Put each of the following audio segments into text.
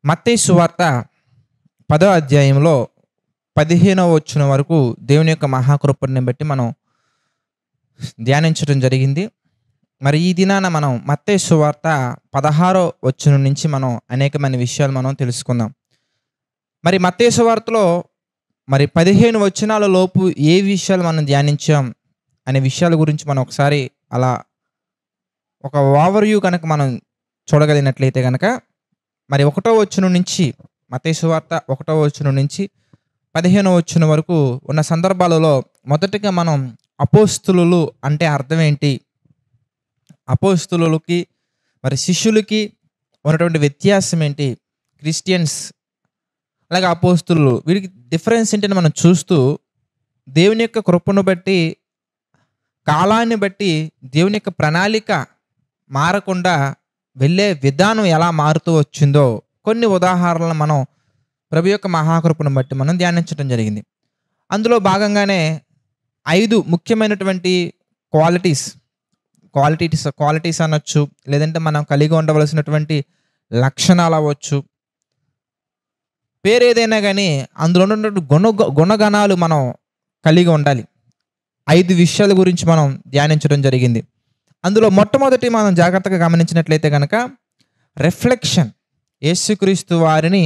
మత్తయి సువార్త 10వ అధ్యాయంలో 15వ వచనం వరకు దేవుని యొక్క మహాకృపను బట్టి మనం ధ్యానించడం జరిగింది. మరి ఈ దినాన మనం మత్తయి సువార్త 16వ వచనం నుంచి మనం అనేకమైన విషయాలు మనం తెలుసుకుందాం. మరి మత్తయి సువార్తలో 15 వచనాల లోపు ఏ విషయాలు మనం ధ్యానించాం అనే విషయాల గురించి మనం ఒకసారి అలా ఒక ఓవర్‌వ్యూ కనుక మనం చూడగలిగినట్లయితే గనక మరి 1వ వచనం నుంచి మత్తయి సువార్త 1వ వచనం నుంచి 15వ వచనం వరకు ఉన్న సందర్భాలలో మొదటిగా మనం అపోస్తలులు అంటే అర్థం ఏంటి? అపోస్తలులకి మరి శిష్యులకి ఉన్నటువంటి వ్యత్యాసం ఏంటి? క్రిస్టియన్స్ అలాగే అపోస్తలులు వీరికి డిఫరెన్స్ ఏంటని మనం చూస్తూ దేవుని యొక్క కృపను బట్టి కాలాన్ని బట్టి దేవుని యొక్క ప్రణాళిక మారకుండా వెళ్ళే విధానం ఎలా మారుతూ వచ్చిందో కొన్ని ఉదాహరణలు మనం ప్రభు యొక్క మహాకృపను బట్టి మనం ధ్యానించడం జరిగింది. అందులో భాగంగానే 5 ముఖ్యమైనటువంటి క్వాలిటీస్ అనొచ్చు, లేదంటే మనం కలిగి ఉండవలసినటువంటి లక్షణాలు అవ్వచ్చు, పేరేదైనా కానీ అందులో ఉన్నటువంటి గుణగణాలు మనం కలిగి ఉండాలి. 5 విషయాల గురించి మనం ధ్యానించడం జరిగింది. అందులో మొట్టమొదటి మనం జాగ్రత్తగా గమనించినట్లయితే కనుక రిఫ్లెక్షన్. యేసుక్రీస్తు వారిని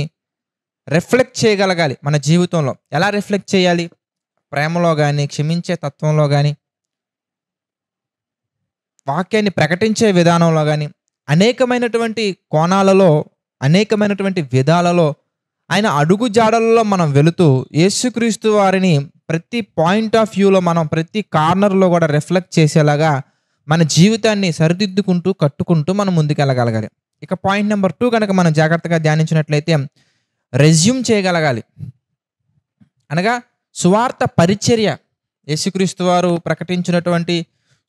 రిఫ్లెక్ట్ చేయగలగాలి మన జీవితంలో. ఎలా రిఫ్లెక్ట్ చేయాలి? ప్రేమలో కానీ, క్షమించే తత్వంలో కానీ, వాక్యాన్ని ప్రకటించే విధానంలో కానీ, అనేకమైనటువంటి కోణాలలో, అనేకమైనటువంటి విధాలలో ఆయన అడుగు జాడలలో మనం వెళుతూ యేసుక్రీస్తు వారిని ప్రతి పాయింట్ ఆఫ్ వ్యూలో మనం ప్రతి కార్నర్లో కూడా రిఫ్లెక్ట్ చేసేలాగా మన జీవితాన్ని సరిదిద్దుకుంటూ కట్టుకుంటూ మనం ముందుకెళ్ళగలగాలి. ఇక పాయింట్ నెంబర్ 2 కనుక మనం జాగ్రత్తగా ధ్యానించినట్లయితే రెజ్యూమ్ చేయగలగాలి. అనగా సువార్త పరిచర్య. యేసుక్రీస్తు వారు ప్రకటించినటువంటి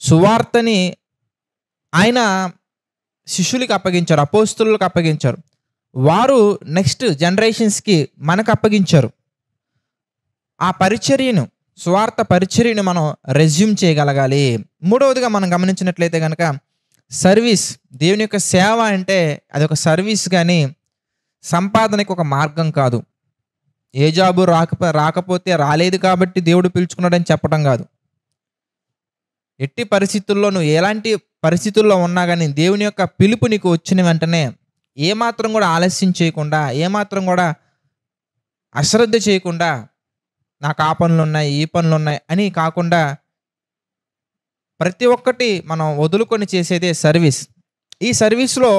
సువార్తని ఆయన శిష్యులకి అప్పగించారు, అపోస్తలులకు అప్పగించారు. వారు నెక్స్ట్ జనరేషన్స్కి మనకు అప్పగించారు. ఆ పరిచర్యను, సువార్త పరిచర్యను మనం రెజ్యూమ్ చేయగలగాలి. మూడవదిగా మనం గమనించినట్లయితే కనుక సర్వీస్. దేవుని యొక్క సేవ అంటే అదొక సర్వీస్ కానీ సంపాదనకి ఒక మార్గం కాదు. ఏ జాబు రాకపోతే రాలేదు కాబట్టి దేవుడు పిలుచుకున్నాడని చెప్పడం కాదు. ఎట్టి పరిస్థితుల్లో నువ్వు ఎలాంటి పరిస్థితుల్లో ఉన్నా కానీ దేవుని యొక్క పిలుపు నీకు వచ్చిన వెంటనే ఏమాత్రం కూడా ఆలస్యం చేయకుండా, ఏమాత్రం కూడా అశ్రద్ధ చేయకుండా నాకు ఆ పనులు ఉన్నాయి, ఈ పనులు ఉన్నాయి అని కాకుండా ప్రతి ఒక్కటి మనం వదులుకొని చేసేదే సర్వీస్. ఈ సర్వీస్లో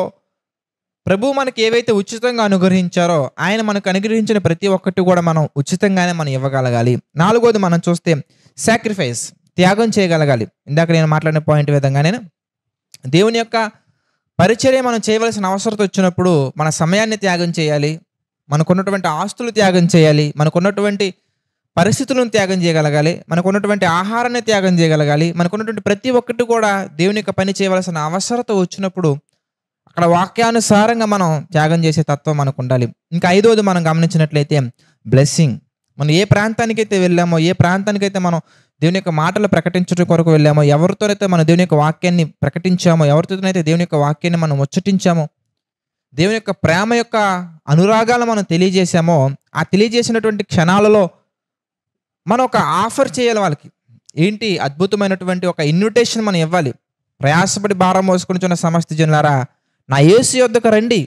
ప్రభు మనకి ఏవైతే ఉచితంగా అనుగ్రహించారో ఆయన మనకు అనుగ్రహించిన ప్రతి ఒక్కటి కూడా మనం ఉచితంగానే మనం ఇవ్వగలగాలి. 4వది మనం చూస్తే సాక్రిఫైస్, త్యాగం చేయగలగాలి. ఇందాక నేను మాట్లాడిన పాయింట్ విధంగానే దేవుని యొక్క పరిచర్య మనం చేయవలసిన అవసరం వచ్చినప్పుడు మన సమయాన్ని త్యాగం చేయాలి, మనకున్నటువంటి ఆస్తులు త్యాగం చేయాలి, మనకున్నటువంటి పరిస్థితులను త్యాగం చేయగలగాలి, మనకున్నటువంటి ఆహారాన్ని త్యాగం చేయగలగాలి. మనకున్నటువంటి ప్రతి ఒక్కటి కూడా దేవుని యొక్క పని చేయవలసిన అవసరత వచ్చినప్పుడు అక్కడ వాక్యానుసారంగా మనం త్యాగం చేసే తత్వం మనకు ఉండాలి. ఇంకా 5వది మనం గమనించినట్లయితే బ్లెస్సింగ్. మనం ఏ ప్రాంతానికైతే వెళ్ళామో, ఏ ప్రాంతానికైతే మనం దేవుని యొక్క మాటలు ప్రకటించడం కొరకు వెళ్ళామో, ఎవరితోనైతే మనం దేవుని యొక్క వాక్యాన్ని ప్రకటించామో, ఎవరితోనైతే దేవుని యొక్క వాక్యాన్ని మనం ముచ్చటించామో, దేవుని యొక్క ప్రేమ యొక్క అనురాగాలు మనం తెలియజేసామో, ఆ తెలియజేసినటువంటి క్షణాలలో మనం ఒక ఆఫర్ చేయాలి వాళ్ళకి. ఏంటి? అద్భుతమైనటువంటి ఒక ఇన్విటేషన్ మనం ఇవ్వాలి. ప్రయాసపడి భారం మోసుకొనిచున్న సమస్త జనులారా నా యేసు యొద్దకు రండి,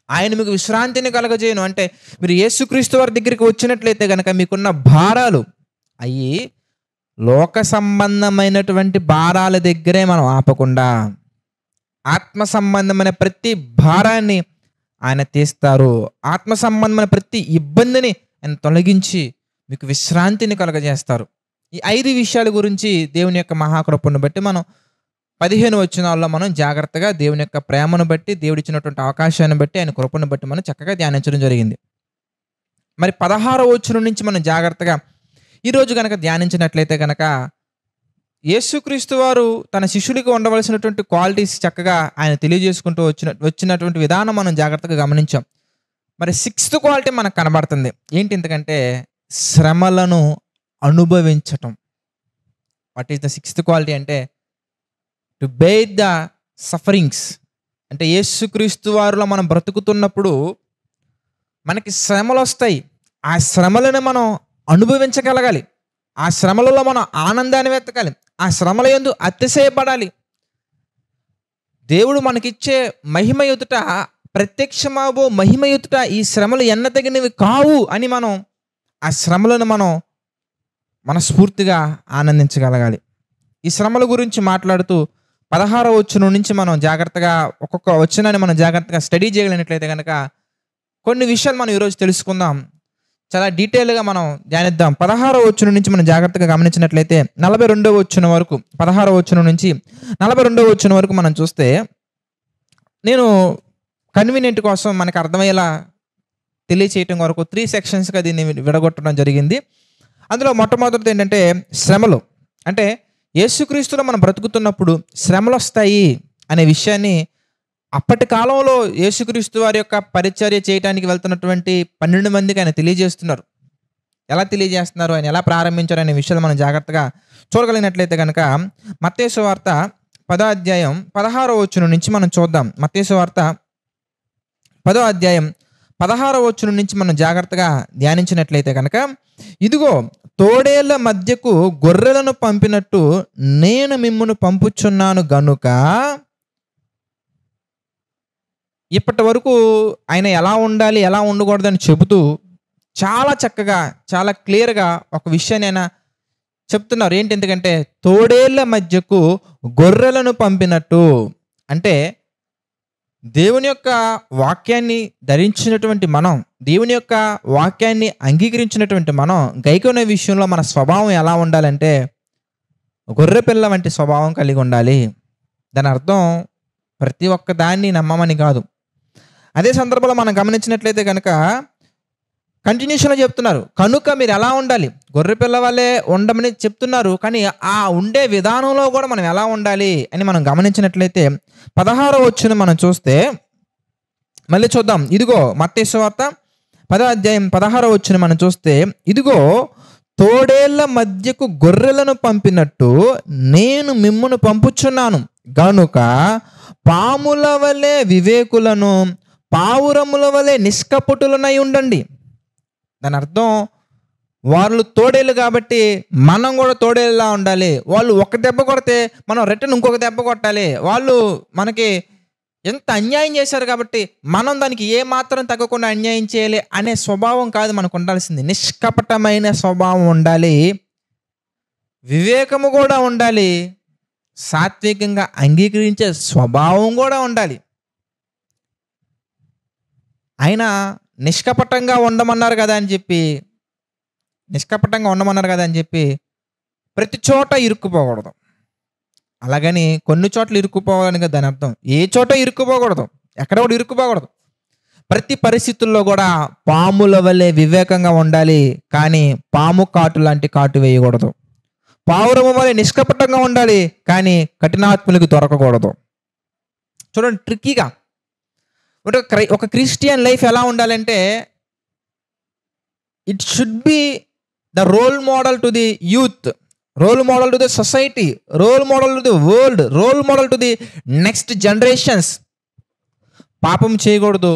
ఆయన మీకు విశ్రాంతిని కలగజేయను. అంటే మీరు యేసుక్రీస్తు వారి దగ్గరికి వచ్చినట్లయితే కనుక మీకున్న భారాలు అయ్యి లోక సంబంధమైనటువంటి భారాల దగ్గరే మనం ఆపకుండా ఆత్మ సంబంధమైన ప్రతి భారాన్ని ఆయన తీస్తారు. ఆత్మ సంబంధమైన ప్రతి ఇబ్బందిని ఆయన తొలగించి మీకు విశ్రాంతిని కలగజేస్తారు. ఈ 5 విషయాల గురించి దేవుని యొక్క మహాకృపను బట్టి మనం 15 వచనాల్లో మనం జాగ్రత్తగా దేవుని యొక్క ప్రేమను బట్టి, దేవుడిచ్చినటువంటి అవకాశాన్ని బట్టి, ఆయన కృపను బట్టి మనం చక్కగా ధ్యానించడం జరిగింది. మరి 16వ వచనం నుంచి మనం జాగ్రత్తగా ఈరోజు కనుక ధ్యానించినట్లయితే కనుక యేసుక్రీస్తు వారు తన శిష్యుడికి ఉండవలసినటువంటి క్వాలిటీస్ చక్కగా ఆయన తెలియజేసుకుంటూ వచ్చినటువంటి విధానం మనం జాగ్రత్తగా గమనించాం. మరి 6th క్వాలిటీ మనకు కనబడుతుంది. ఏంటి? ఎందుకంటే శ్రమలను అనుభవించటం. What is the 6th quality అంటే టు బేర్ ద సఫరింగ్స్. అంటే యేసుక్రీస్తు వారిలో మనం బ్రతుకుతున్నప్పుడు మనకి శ్రమలు వస్తాయి. ఆ శ్రమలను మనం అనుభవించగలగాలి. ఆ శ్రమలలో మనం ఆనందాన్ని వెతకాలి. ఆ శ్రమల యందు అతిశయపడాలి. దేవుడు మనకిచ్చే మహిమ ఎదుట, ప్రత్యక్షమాబో మహిమ ఎదుట ఈ శ్రమలు ఎన్నతగినవి కావు అని మనం ఆ శ్రమలను మనం మనస్ఫూర్తిగా ఆనందించగలగాలి. ఈ శ్రమల గురించి మాట్లాడుతూ 16వ వచనం నుంచి మనం జాగ్రత్తగా ఒక్కొక్క వచనాన్ని మనం జాగ్రత్తగా స్టడీ చేయగలిగినట్లయితే కనుక కొన్ని విషయాలు మనం ఈరోజు తెలుసుకుందాం. చాలా డీటెయిల్గా మనం ధ్యానిద్దాం. 16వ వచనం నుంచి మనం జాగ్రత్తగా గమనించినట్లయితే 42వ వచనం వరకు, 16వ వచనం నుంచి 42వ వచనం వరకు మనం చూస్తే, నేను కన్వీనియంట్ కోసం మనకు అర్థమయ్యేలా తెలియచేయటం వరకు 3 సెక్షన్స్గా దీన్ని విడగొట్టడం జరిగింది. అందులో మొట్టమొదటిది ఏంటంటే శ్రమలు. అంటే యేసుక్రీస్తులో మనం బ్రతుకుతున్నప్పుడు శ్రమలు వస్తాయి అనే విషయాన్ని అప్పటి కాలంలో యేసుక్రీస్తు వారి యొక్క పరిచర్య చేయడానికి వెళ్తున్నటువంటి 12 మందికి ఆయన తెలియజేస్తున్నారు. ఎలా తెలియజేస్తున్నారు, ఆయన ఎలా ప్రారంభించారు అనే విషయాలు మనం జాగ్రత్తగా చూడగలిగినట్లయితే కనుక మత్తయి సువార్త 10వ అధ్యాయం 16వ వచనం నుంచి మనం చూద్దాం. మత్తయి సువార్త 10వ అధ్యాయం 16వ వచనం నుంచి మనం జాగ్రత్తగా ధ్యానించినట్లయితే కనుక, ఇదిగో తోడేళ్ల మధ్యకు గొర్రెలను పంపినట్టు నేను మిమ్మును పంపుచున్నాను గనుక. ఇప్పటి వరకు ఆయన ఎలా ఉండాలి, ఎలా ఉండకూడదని చెబుతూ చాలా చక్కగా, చాలా క్లియర్గా ఒక విషయాన్ని ఆయన చెప్తున్నారు. ఏంటి? ఎందుకంటే తోడేళ్ల మధ్యకు గొర్రెలను పంపినట్టు అంటే దేవుని యొక్క వాక్యాన్ని ధరించినటువంటి మనం, దేవుని యొక్క వాక్యాన్ని అంగీకరించినటువంటి మనం గైకొనే విషయంలో మన స్వభావం ఎలా ఉండాలంటే గొర్రె పిల్ల వంటి స్వభావం కలిగి ఉండాలి. దాని అర్థం ప్రతి ఒక్క దాన్ని నమ్మమని కాదు. అదే సందర్భంలో మనం గమనించినట్లయితే కనుక కంటిన్యూషన్లో చెప్తున్నారు, కనుక మీరు ఎలా ఉండాలి, గొర్రె పిల్ల వల్లే ఉండమని చెప్తున్నారు. కానీ ఆ ఉండే విధానంలో కూడా మనం ఎలా ఉండాలి అని మనం గమనించినట్లయితే 16వ వచనం మనం చూస్తే, మళ్ళీ చూద్దాం. ఇదిగో మత్తయి సువార్త 10వ అధ్యాయం 16వ వచనం మనం చూస్తే, ఇదిగో తోడేళ్ల మధ్యకు గొర్రెలను పంపినట్టు నేను మిమ్మును పంపుచున్నాను గనుక పాముల వలె వివేకులను, పావురముల వలె నిష్కపటులనై ఉండండి. దాని అర్థం వాళ్ళు తోడేళ్ళు కాబట్టి మనం కూడా తోడేళ్ళలా ఉండాలి. వాళ్ళు ఒక దెబ్బ కొడితే మనం రిటర్న్ ఇంకొక దెబ్బ కొట్టాలి. వాళ్ళు మనకి ఎంత అన్యాయం చేశారు కాబట్టి మనం దానికి ఏ మాత్రం తగ్గకుండా అన్యాయం చేయాలి అనే స్వభావం కాదు మనకు ఉండాల్సింది. నిష్కపటమైన స్వభావం ఉండాలి, వివేకము కూడా ఉండాలి, సాత్వికంగా అంగీకరించే స్వభావం కూడా ఉండాలి. ఆయన నిష్కపటంగా ఉండమన్నారు కదా అని చెప్పి ప్రతి చోట ఇరుక్కుపోకూడదు. అలాగని కొన్ని చోట్ల ఇరుక్కుపోవాలని కదా దాని అర్థం. ఏ చోట ఇరుక్కుపోకూడదు, ఎక్కడ కూడా ఇరుక్కుపోకూడదు. ప్రతి పరిస్థితుల్లో కూడా పాముల వల్లే వివేకంగా ఉండాలి, కానీ పాము కాటు లాంటి కాటు వేయకూడదు. పావురము వల్లే నిష్కపటంగా ఉండాలి, కానీ కఠినాత్ములకు దొరకకూడదు. చూడండి, ట్రిక్కీగా ఒక క్రిస్టియన్ లైఫ్ ఎలా ఉండాలంటే it should be the role model to the youth, role model to the society, role model to the world, role model to the next generations. పాపం చేయకూడదు,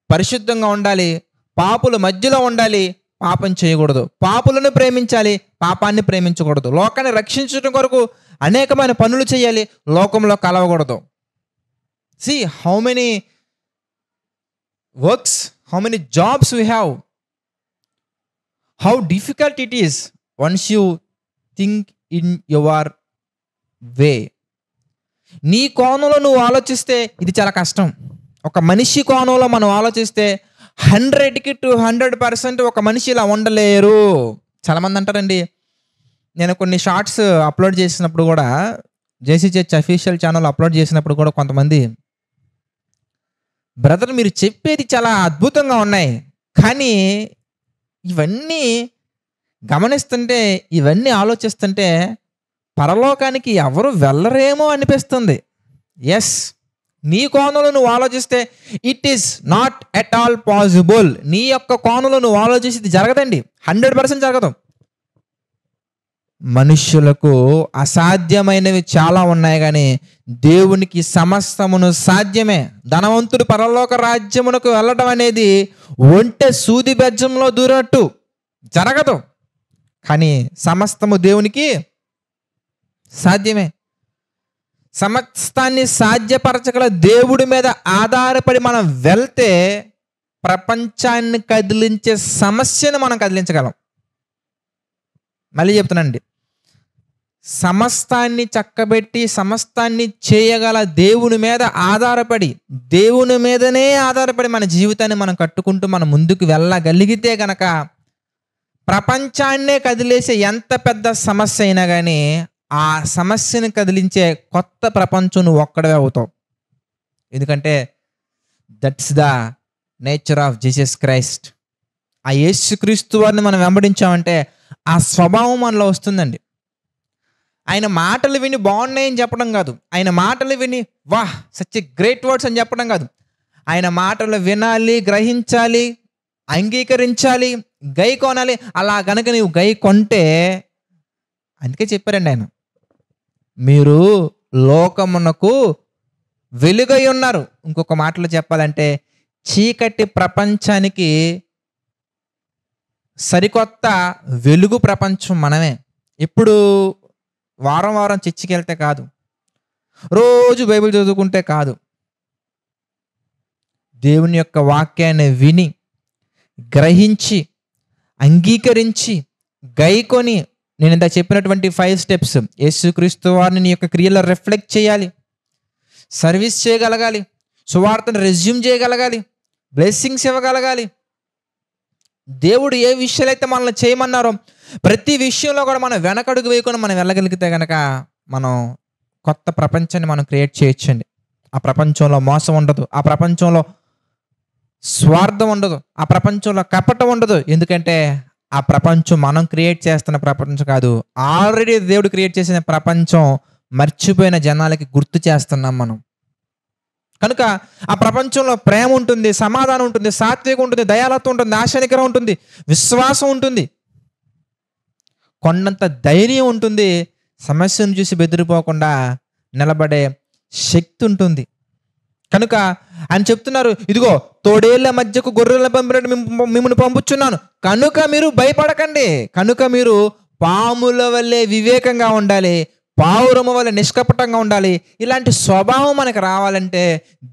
పరిశుద్ధంగా ఉండాలి, పాపుల మధ్యలో ఉండాలి, పాపం చేయకూడదు, పాపులను ప్రేమించాలి, పాపాన్ని ప్రేమించకూడదు, లోకాన్ని రక్షించడం కొరకు అనేకమైన పనులు చేయాలి, లోకంలో కలవకూడదు. See how many works, how many jobs we have, how difficult it is once you think in your way. నీ కోణంలో నువ్వు ఆలోచిస్తే ఇది చాలా కష్టం. ఒక మనిషి కోణంలో మనం ఆలోచిస్తే 100కి 200% ఒక మనిషి ఇలా ఉండలేరు. చాలామంది అంటారండి, నేను కొన్ని షార్ట్స్ అప్లోడ్ చేసినప్పుడు కూడా, జేసీ చర్చ్ అఫీషియల్ ఛానల్ అప్లోడ్ చేసినప్పుడు కూడా కొంతమంది, బ్రదర్ మీరు చెప్పేది చాలా అద్భుతంగా ఉన్నాయి, కానీ ఇవన్నీ గమనిస్తుంటే, ఇవన్నీ ఆలోచిస్తుంటే పరలోకానికి ఎవరు వెళ్ళరేమో అనిపిస్తుంది. ఎస్, నీ కోణంలో నువ్వు ఆలోచిస్తే it is not at all possible. నీ యొక్క కోణంలో నువ్వు ఆలోచిస్తే జరగదండి, 100% జరగదు. మనుష్యులకు అసాధ్యమైనవి చాలా ఉన్నాయి, కానీ దేవునికి సమస్తమును సాధ్యమే. ధనవంతుడు పరలోక రాజ్యమునకు వెళ్ళడం అనేది ఒంటె సూది బెజ్జంలో దూరట్టు జరగదు. కానీ సమస్తము దేవునికి సాధ్యమే. సమస్తాన్ని సాధ్యపరచగల దేవుడి మీద ఆధారపడి మనం వెళ్తే ప్రపంచాన్ని కదిలించే సమస్యను మనం కదిలించగలం. మళ్ళీ చెప్తున్నానండి, సమస్తాన్ని చక్కబెట్టి సమస్తాన్ని చేయగల దేవుని మీద ఆధారపడి, దేవుని మీదనే ఆధారపడి మన జీవితాన్ని మనం కట్టుకుంటూ మనం ముందుకు వెళ్ళగలిగితే గనక ప్రపంచాన్నే కదిలేసే ఎంత పెద్ద సమస్య అయినా కానీ ఆ సమస్యను కదిలించే కొత్త ప్రపంచం నువ్వు ఒక్కడవే అవుతావు. ఎందుకంటే that's the nature of Jesus Christ. ఆ యేసుక్రీస్తు వారిని మనం వెంబడించామంటే ఆ స్వభావం మనలో వస్తుందండి. ఆయన మాటలు విని బాగున్నాయని చెప్పడం కాదు, ఆయన మాటలు విని వాహ్ సచ్ ఎ గ్రేట్ వర్డ్స్ అని చెప్పడం కాదు. ఆయన మాటలు వినాలి, గ్రహించాలి, అంగీకరించాలి, గై కొనాలి. అలా కనుక నీవు గై కొంటే, అందుకే చెప్పారండి ఆయన, మీరు లోకమునకు వెలుగై ఉన్నారు. ఇంకొక మాటలో చెప్పాలంటే చీకటి ప్రపంచానికి సరికొత్త వెలుగు ప్రపంచం మనమే. ఇప్పుడు వారం వారం చర్చికి వెళ్తే కాదు, రోజు బైబిల్ చదువుకుంటే కాదు, దేవుని యొక్క వాక్యాన్ని విని గ్రహించి అంగీకరించి గైకొని, నేను ఇంత చెప్పినటువంటి 5 స్టెప్స్ యేసుక్రీస్తు వారిని నీ యొక్క క్రియలో రిఫ్లెక్ట్ చేయాలి, సర్వీస్ చేయగలగాలి, సువార్తను రెజ్యూమ్ చేయగలగాలి, బ్లెస్సింగ్స్ ఇవ్వగలగాలి. దేవుడు ఏ విషయాలైతే మనల్ని చేయమన్నారో ప్రతి విషయంలో కూడా మనం వెనకడుగు వేయకుండా మనం వెళ్ళగలిగితే కనుక మనం కొత్త ప్రపంచాన్ని మనం క్రియేట్ చేయొచ్చండి. ఆ ప్రపంచంలో మోసం ఉండదు, ఆ ప్రపంచంలో స్వార్థం ఉండదు, ఆ ప్రపంచంలో కపటం ఉండదు. ఎందుకంటే ఆ ప్రపంచం మనం క్రియేట్ చేస్తున్న ప్రపంచం కాదు, ఆల్రెడీ దేవుడు క్రియేట్ చేసిన ప్రపంచం మర్చిపోయిన జనాలకి గుర్తు చేస్తున్నాం మనం. కనుక ఆ ప్రపంచంలో ప్రేమ ఉంటుంది, సమాధానం ఉంటుంది, సాత్వికం ఉంటుంది, దయాలత్వం ఉంటుంది, ఆశానికరం ఉంటుంది, విశ్వాసం ఉంటుంది, కొండంత ధైర్యం ఉంటుంది, సమస్యను చూసి బెదిరిపోకుండా నిలబడే శక్తి ఉంటుంది. కనుక ఆయన చెప్తున్నారు, ఇదిగో తోడేళ్ల మధ్యకు గొర్రెల పంపినట్టు మిమ్మల్ని పంపుచున్నాను, కనుక మీరు భయపడకండి, కనుక మీరు పాముల వల్లే వివేకంగా ఉండాలి, పావురము వల్ల నిష్కపటంగా ఉండాలి. ఇలాంటి స్వభావం మనకు రావాలంటే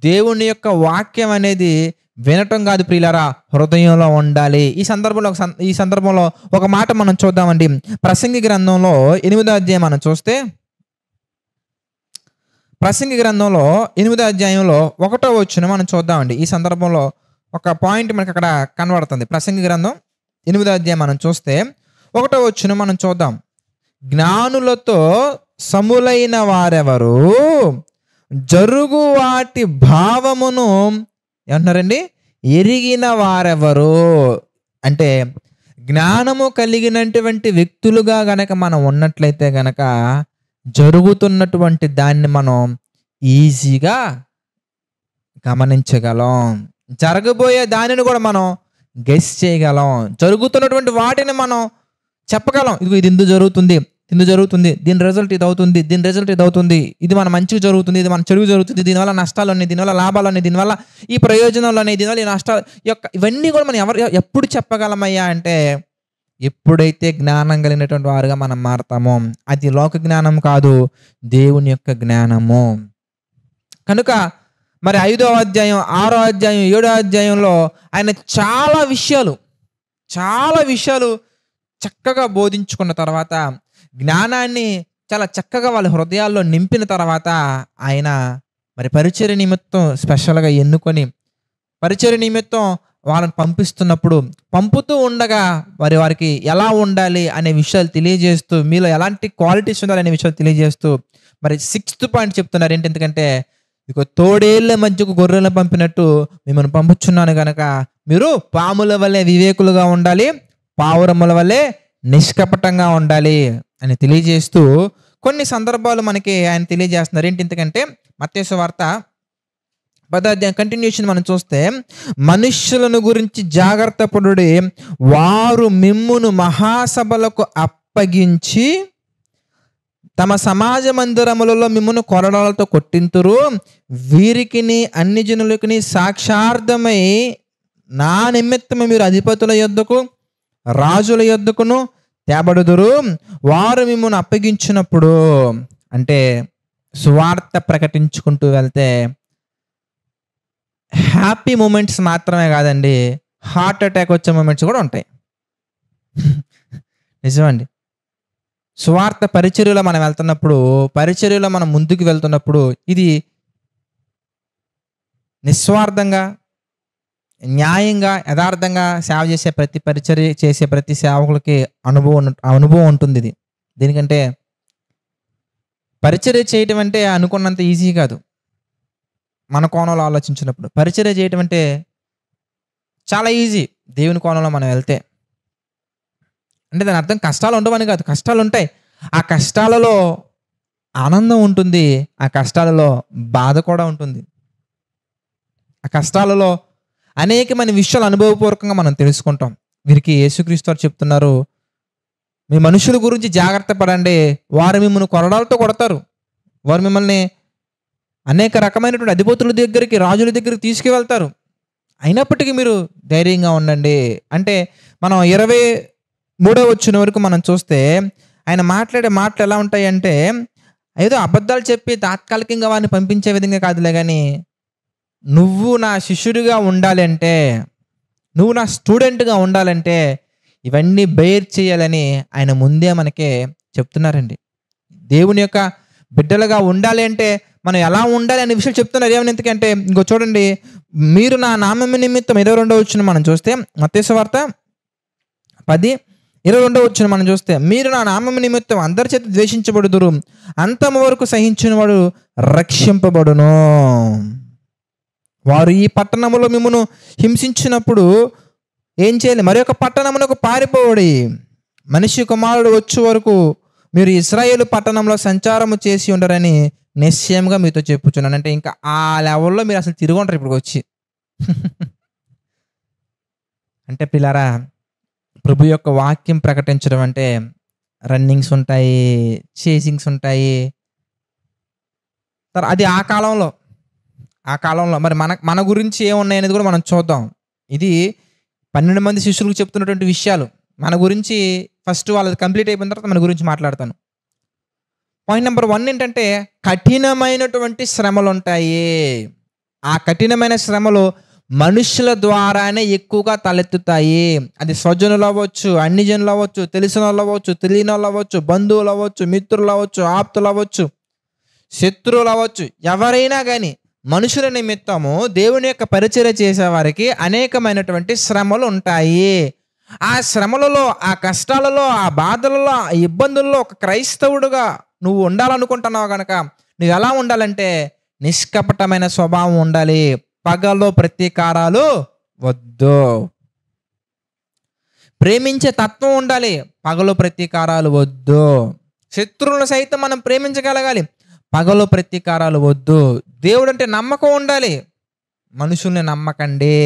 దేవుని యొక్క వాక్యం అనేది వినటం కాదు ప్రియులారా, హృదయంలో ఉండాలి. ఈ సందర్భంలో ఒక మాట మనం చూద్దామండి. ప్రసంగి గ్రంథంలో 8వ అధ్యాయం మనం చూస్తే, ప్రసంగి గ్రంథంలో 8వ అధ్యాయంలో 1వ వచనం మనం చూద్దామండి. ఈ సందర్భంలో ఒక పాయింట్ మనకి అక్కడ కనబడుతుంది. ప్రసంగి గ్రంథం 8వ అధ్యాయం మనం చూస్తే 1వ వచనం మనం చూద్దాం. జ్ఞానులతో సములైన వారెవరు, జరుగు వాటి భావమును ఏమంటున్నారండి, ఎరిగిన వారెవరు. అంటే జ్ఞానము కలిగినటువంటి వ్యక్తులుగా గనక మనం ఉన్నట్లయితే గనక జరుగుతున్నటువంటి దాన్ని మనం ఈజీగా గమనించగలం, జరగబోయే దానిని కూడా మనం గెస్ చేయగలం, జరుగుతున్నటువంటి వాటిని మనం చెప్పగలం. ఇదిగో ఇది ఇందు జరుగుతుంది, ఇందు జరుగుతుంది, దీని రిజల్ట్ ఇది అవుతుంది, దీని రిజల్ట్ ఇది అవుతుంది, ఇది మన మంచిగా జరుగుతుంది, ఇది మన చెడుగు జరుగుతుంది, దీనివల్ల నష్టాలు ఉన్నాయి, దీనివల్ల లాభాలు ఉన్నాయి, దీనివల్ల ఈ ప్రయోజనాలు ఉన్నాయి, దీనివల్ల ఈ నష్టాలు యొక్క ఇవన్నీ కూడా మనం ఎప్పుడు చెప్పగలమయ్యా అంటే ఎప్పుడైతే జ్ఞానం కలిగినటువంటి వారుగా మనం మారతామో. అది లోక జ్ఞానం కాదు, దేవుని యొక్క జ్ఞానము. కనుక మరి 5వ అధ్యాయం, 6వ అధ్యాయం, 7వ అధ్యాయంలో ఆయన చాలా విషయాలు చక్కగా బోధించుకున్న తర్వాత, జ్ఞానాన్ని చాలా చక్కగా వాళ్ళ హృదయాల్లో నింపిన తర్వాత ఆయన మరి పరిచర్య నిమిత్తం స్పెషల్గా ఎన్నుకొని పరిచర్య నిమిత్తం వాళ్ళని పంపిస్తున్నప్పుడు, పంపుతూ ఉండగా వారికి ఎలా ఉండాలి అనే విషయాలు తెలియజేస్తూ, మీలో ఎలాంటి క్వాలిటీస్ ఉండాలి అనే విషయాలు తెలియజేస్తూ మరి 6th పాయింట్ చెప్తున్నారు. ఏంటి? ఎందుకంటే ఇక తోడేళ్ల మధ్యకు గొర్రెలను పంపినట్టు మిమ్మల్ని పంపుచున్నాను కనుక మీరు పాముల వల్లే వివేకులుగా ఉండాలి, పావురముల వల్లే నిష్కపటంగా ఉండాలి అని తెలియజేస్తూ కొన్ని సందర్భాలు మనకి ఆయన తెలియజేస్తున్నారు. ఏంటి? ఎందుకంటే మత్తయి సువార్త 10వ అధ్యాయం కంటిన్యూషన్ మనం చూస్తే, మనుష్యులను గురించి జాగ్రత్త పడుడి, వారు మిమ్మును మహాసభలకు అప్పగించి తమ సమాజ మందిరములలో మిమ్మును కొరడాలతో కొట్టింతురు, వీరికిని అన్ని జనులకి సాక్షార్థమై నా నిమిత్తము మీరు అధిపతుల యొద్దకు రాజుల యొద్దకును తేబడుదురు. వారు మిమ్మల్ని అప్పగించినప్పుడు, అంటే సువార్త ప్రకటించుకుంటూ వెళ్తే హ్యాపీ మూమెంట్స్ మాత్రమే కాదండి, హార్ట్ అటాక్ వచ్చే మూమెంట్స్ కూడా ఉంటాయి. నిజమండి. సువార్త పరిచర్యలో మనం వెళ్తున్నప్పుడు, పరిచర్యలో మనం ముందుకు వెళ్తున్నప్పుడు, ఇది నిస్వార్థంగా, న్యాయంగా, యథార్థంగా సేవ చేసే ప్రతి పరిచర్య చేసే ప్రతి సేవకులకి అనుభవం ఉంటుంది ఇది. దీనికంటే పరిచర్య చేయటం అంటే అనుకున్నంత ఈజీ కాదు. మన కోణంలో ఆలోచించినప్పుడు పరిచర్య చేయటం అంటే చాలా ఈజీ దేవుని కోణంలో మనం వెళ్తే. అంటే దాని అర్థం కష్టాలు ఉండవని కాదు, కష్టాలు ఉంటాయి. ఆ కష్టాలలో ఆనందం ఉంటుంది, ఆ కష్టాలలో బాధ కూడా ఉంటుంది. ఆ కష్టాలలో అనేకమైన విషయాలు అనుభవపూర్వకంగా మనం తెలుసుకుంటాం. వీరికి యేసుక్రీస్తు వారు చెప్తున్నారు, మీ మనుషుల గురించి జాగ్రత్త పడండి, వారు మిమ్మల్ని కొరడాలతో కొడతారు, వారు మిమ్మల్ని అనేక రకమైనటువంటి అధిపతుల దగ్గరికి, రాజుల దగ్గరికి తీసుకువెళ్తారు, అయినప్పటికీ మీరు ధైర్యంగా ఉండండి. అంటే మనం 23వ వచనం వరకు మనం చూస్తే ఆయన మాట్లాడే మాటలు ఎలా ఉంటాయి అంటే, ఏదో అబద్ధాలు చెప్పి తాత్కాలికంగా వారిని పంపించే విధంగా కాదులే, కానీ నువ్వు నా శిష్యుడిగా ఉండాలంటే, నువ్వు నా స్టూడెంట్గా ఉండాలంటే ఇవన్నీ బేర్ చేయాలని ఆయన ముందే మనకే చెప్తున్నారండి. దేవుని యొక్క బిడ్డలుగా ఉండాలి అంటే మనం ఎలా ఉండాలి అనే విషయం చెప్తున్నారు. ఏమని? ఎందుకంటే ఇంకో చూడండి, మీరు నా నామము నిమిత్తం 22వ వచనం మనం చూస్తే, మత్తయి సువార్త 10:22వ వచనం మనం చూస్తే, మీరు నా నామము నిమిత్తం అందరి చేత ద్వేషించబడుదురు, అంతము వరకు సహించిన వాడు రక్షింపబడును. వారు ఈ పట్టణములో మిమ్మను హింసించినప్పుడు ఏం చేయాలి? మరి ఒక పట్టణమునకు పారిపోవడి, మనిషి కుమారుడు వచ్చే వరకు మీరు ఇశ్రాయేలు పట్టణంలో సంచారము చేసి ఉండరని నిశ్చయంగా మీతో చెప్పుచున్నాను. అంటే ఇంకా ఆ లెవెల్లో మీరు అసలు తిరిగి ఉంటారు ఇప్పుడు వచ్చి. అంటే పిల్లారా, ప్రభు యొక్క వాక్యం ప్రకటించడం అంటే రన్నింగ్స్ ఉంటాయి, చేసింగ్స్ ఉంటాయి. అది ఆ కాలంలో మరి మన గురించి ఏమున్నాయి అనేది కూడా మనం చూద్దాం. ఇది 12 మంది శిష్యులకు చెప్తున్నటువంటి విషయాలు. మన గురించి ఫస్ట్ వాళ్ళది కంప్లీట్ అయిపోయిన తర్వాత మన గురించి మాట్లాడతాను. పాయింట్ నెంబర్ 1 ఏంటంటే, కఠినమైనటువంటి శ్రమలు ఉంటాయి. ఆ కఠినమైన శ్రమలు మనుషుల ద్వారానే ఎక్కువగా తలెత్తుతాయి. అది స్వజనులు అవ్వచ్చు, అన్ని జనులు అవ్వచ్చు, తెలిసిన వాళ్ళు అవ్వచ్చు, తెలియని వాళ్ళు అవ్వచ్చు, బంధువులు అవ్వచ్చు, మిత్రులు అవ్వచ్చు, ఆప్తులు అవ్వచ్చు, శత్రువులు అవ్వచ్చు, ఎవరైనా కానీ మనుషుల నిమిత్తము దేవుని యొక్క పరిచర్య చేసేవారికి అనేకమైనటువంటి శ్రమలు ఉంటాయి. ఆ శ్రమలలో, ఆ కష్టాలలో, ఆ బాధలలో, ఆ ఇబ్బందుల్లో ఒక క్రైస్తవుడుగా నువ్వు ఉండాలనుకుంటున్నావు కనుక నువ్వు ఎలా ఉండాలంటే నిష్కపటమైన స్వభావం ఉండాలి. పగలో ప్రతీకారాలు వద్దు. ప్రేమించే తత్వం ఉండాలి. పగలో ప్రతీకారాలు వద్దు. శత్రువులను సైతం మనం ప్రేమించగలగాలి. పగలో ప్రతీకారాలు వద్దు. దేవుడు అంటే నమ్మకం ఉండాలి. మనుషుల్ని నమ్మకండి,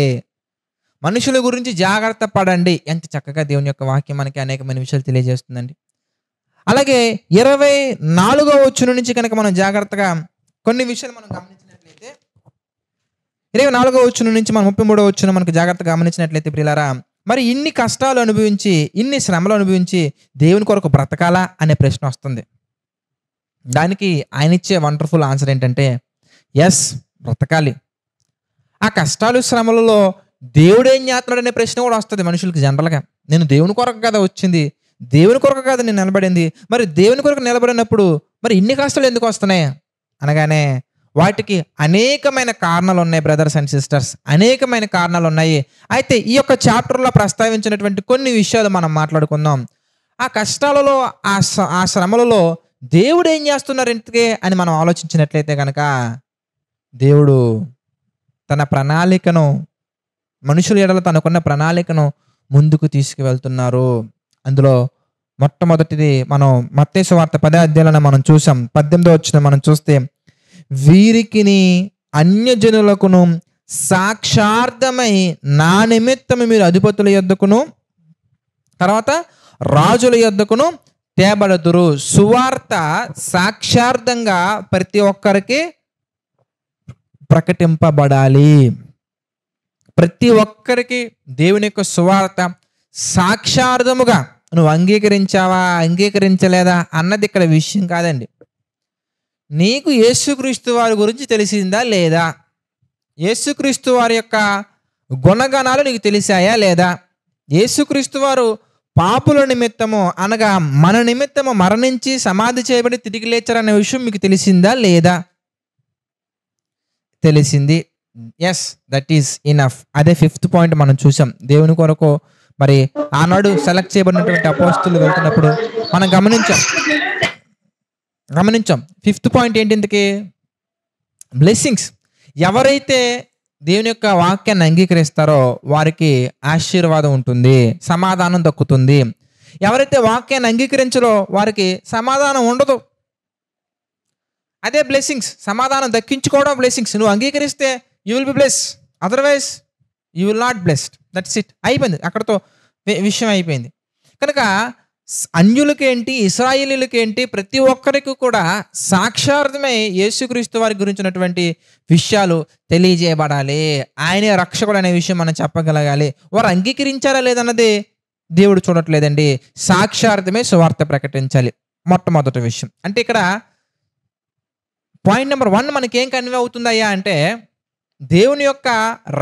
మనుషుల గురించి జాగ్రత్త పడండి. ఎంత చక్కగా దేవుని యొక్క వాక్యం మనకి అనేకమైన విషయాలు తెలియజేస్తుందండి. అలాగే 24వ వచనం నుంచి కనుక మనం జాగ్రత్తగా కొన్ని విషయాలు మనం గమనించినట్లయితే, 24వ వచనం నుంచి మనం 33వ వచనం మనకు జాగ్రత్తగా గమనించినట్లయితే ప్రియులారా, మరి ఇన్ని కష్టాలు అనుభవించి, ఇన్ని శ్రమలు అనుభవించి దేవుని కొరకు బ్రతకాలా అనే ప్రశ్న వస్తుంది. దానికి ఆయన ఇచ్చే వండర్ఫుల్ ఆన్సర్ ఏంటంటే, ఎస్, బ్రతకాలి. ఆ కష్టాలు శ్రమలలో దేవుడు ఏం చేస్తున్నాడు అనే ప్రశ్న కూడా వస్తుంది మనుషులకి జనరల్గా. నేను దేవుని కొరకు కదా వచ్చింది, దేవుని కొరకు కదా నేను నిలబడింది, మరి దేవుని కొరకు నిలబడినప్పుడు మరి ఇన్ని కష్టాలు ఎందుకు వస్తున్నాయి అనగానే వాటికి అనేకమైన కారణాలు ఉన్నాయి బ్రదర్స్ అండ్ సిస్టర్స్, అనేకమైన కారణాలు ఉన్నాయి. అయితే ఈ యొక్క చాప్టర్లో ప్రస్తావించినటువంటి కొన్ని విషయాలు మనం మాట్లాడుకుందాం. ఆ కష్టాలలో, ఆ శ్రమలలో దేవుడు ఏం చేస్తున్నారు ఇంతకే అని మనం ఆలోచించినట్లయితే కనుక, దేవుడు తన ప్రణాళికను, మనుషుల ఎడల తనకున్న ప్రణాళికను ముందుకు తీసుకువెళ్తున్నారు. అందులో మొట్టమొదటిది మనం మత్తయి సువార్త 10వ అధ్యాయంలో మనం చూసాం. 18వ వచనం మనం చూస్తే, వీరికిని అన్యజనులకును సాక్షార్థమై నా నిమిత్తము మీరు అధిపతుల యొద్దకును తర్వాత రాజుల యొద్దకును తేబడుదురు. సువార్త సాక్షార్థంగా ప్రతి ఒక్కరికి ప్రకటింపబడాలి. ప్రతి ఒక్కరికి దేవుని యొక్క సువార్త సాక్షార్థముగా నువ్వు అంగీకరించావా, అంగీకరించలేదా అన్నది ఇక్కడ విషయం కాదండి. నీకు యేసుక్రీస్తు వారి గురించి తెలిసిందా లేదా? యేసుక్రీస్తు వారి యొక్క గుణగణాలు నీకు తెలిసాయా లేదా? యేసుక్రీస్తు వారు పాపుల నిమిత్తము అనగా మన నిమిత్తము మరణించి సమాధి చేయబడి తిరిగి లేచారనే విషయం మీకు తెలిసిందా లేదా? తెలిసింది. Yes, that is enough. అదే ఫిఫ్త్ పాయింట్ మనం చూసాం. దేవుని కొరకు మరి ఆనాడు సెలెక్ట్ చేయబడినటువంటి అపోస్తులు వెళ్తున్నప్పుడు మనం గమనించాం. ఫిఫ్త్ పాయింట్ ఏంటి ఇంతకీ? బ్లెస్సింగ్స్. ఎవరైతే దేవుని యొక్క వాక్యాన్ని అంగీకరిస్తారో వారికి ఆశీర్వాదం ఉంటుంది, సమాధానం దక్కుతుంది. ఎవరైతే వాక్యాన్ని అంగీకరించరో వారికి సమాధానం ఉండదు. అదే బ్లెస్సింగ్స్. సమాధానం దక్కించుకోవడం బ్లెస్సింగ్స్. నువ్వు అంగీకరిస్తే you will be bless, otherwise you will not blessed. That's it. అయిపోయింది, అక్కడతో విషయం అయిపోయింది. కనుక అన్యులకేంటి, ఇశ్రాయేలీలకేంటి, ప్రతి ఒక్కరికి కూడా సాక్షార్థమై యేసుక్రీస్తు వారి గురించినటువంటి విషయాలు తెలియజేయబడాలి. ఆయనే రక్షకుడు అనే విషయం మనం చెప్పగలగాలి. వారు అంగీకరించారా లేదన్నది దేవుడు చూడట్లేదండి. సాక్షార్థమే సువార్త ప్రకటించాలి. మొట్టమొదటి విషయం అంటే ఇక్కడ పాయింట్ నెంబర్ 1 మనకేం కన్వే అవుతుందయ్యా అంటే దేవుని యొక్క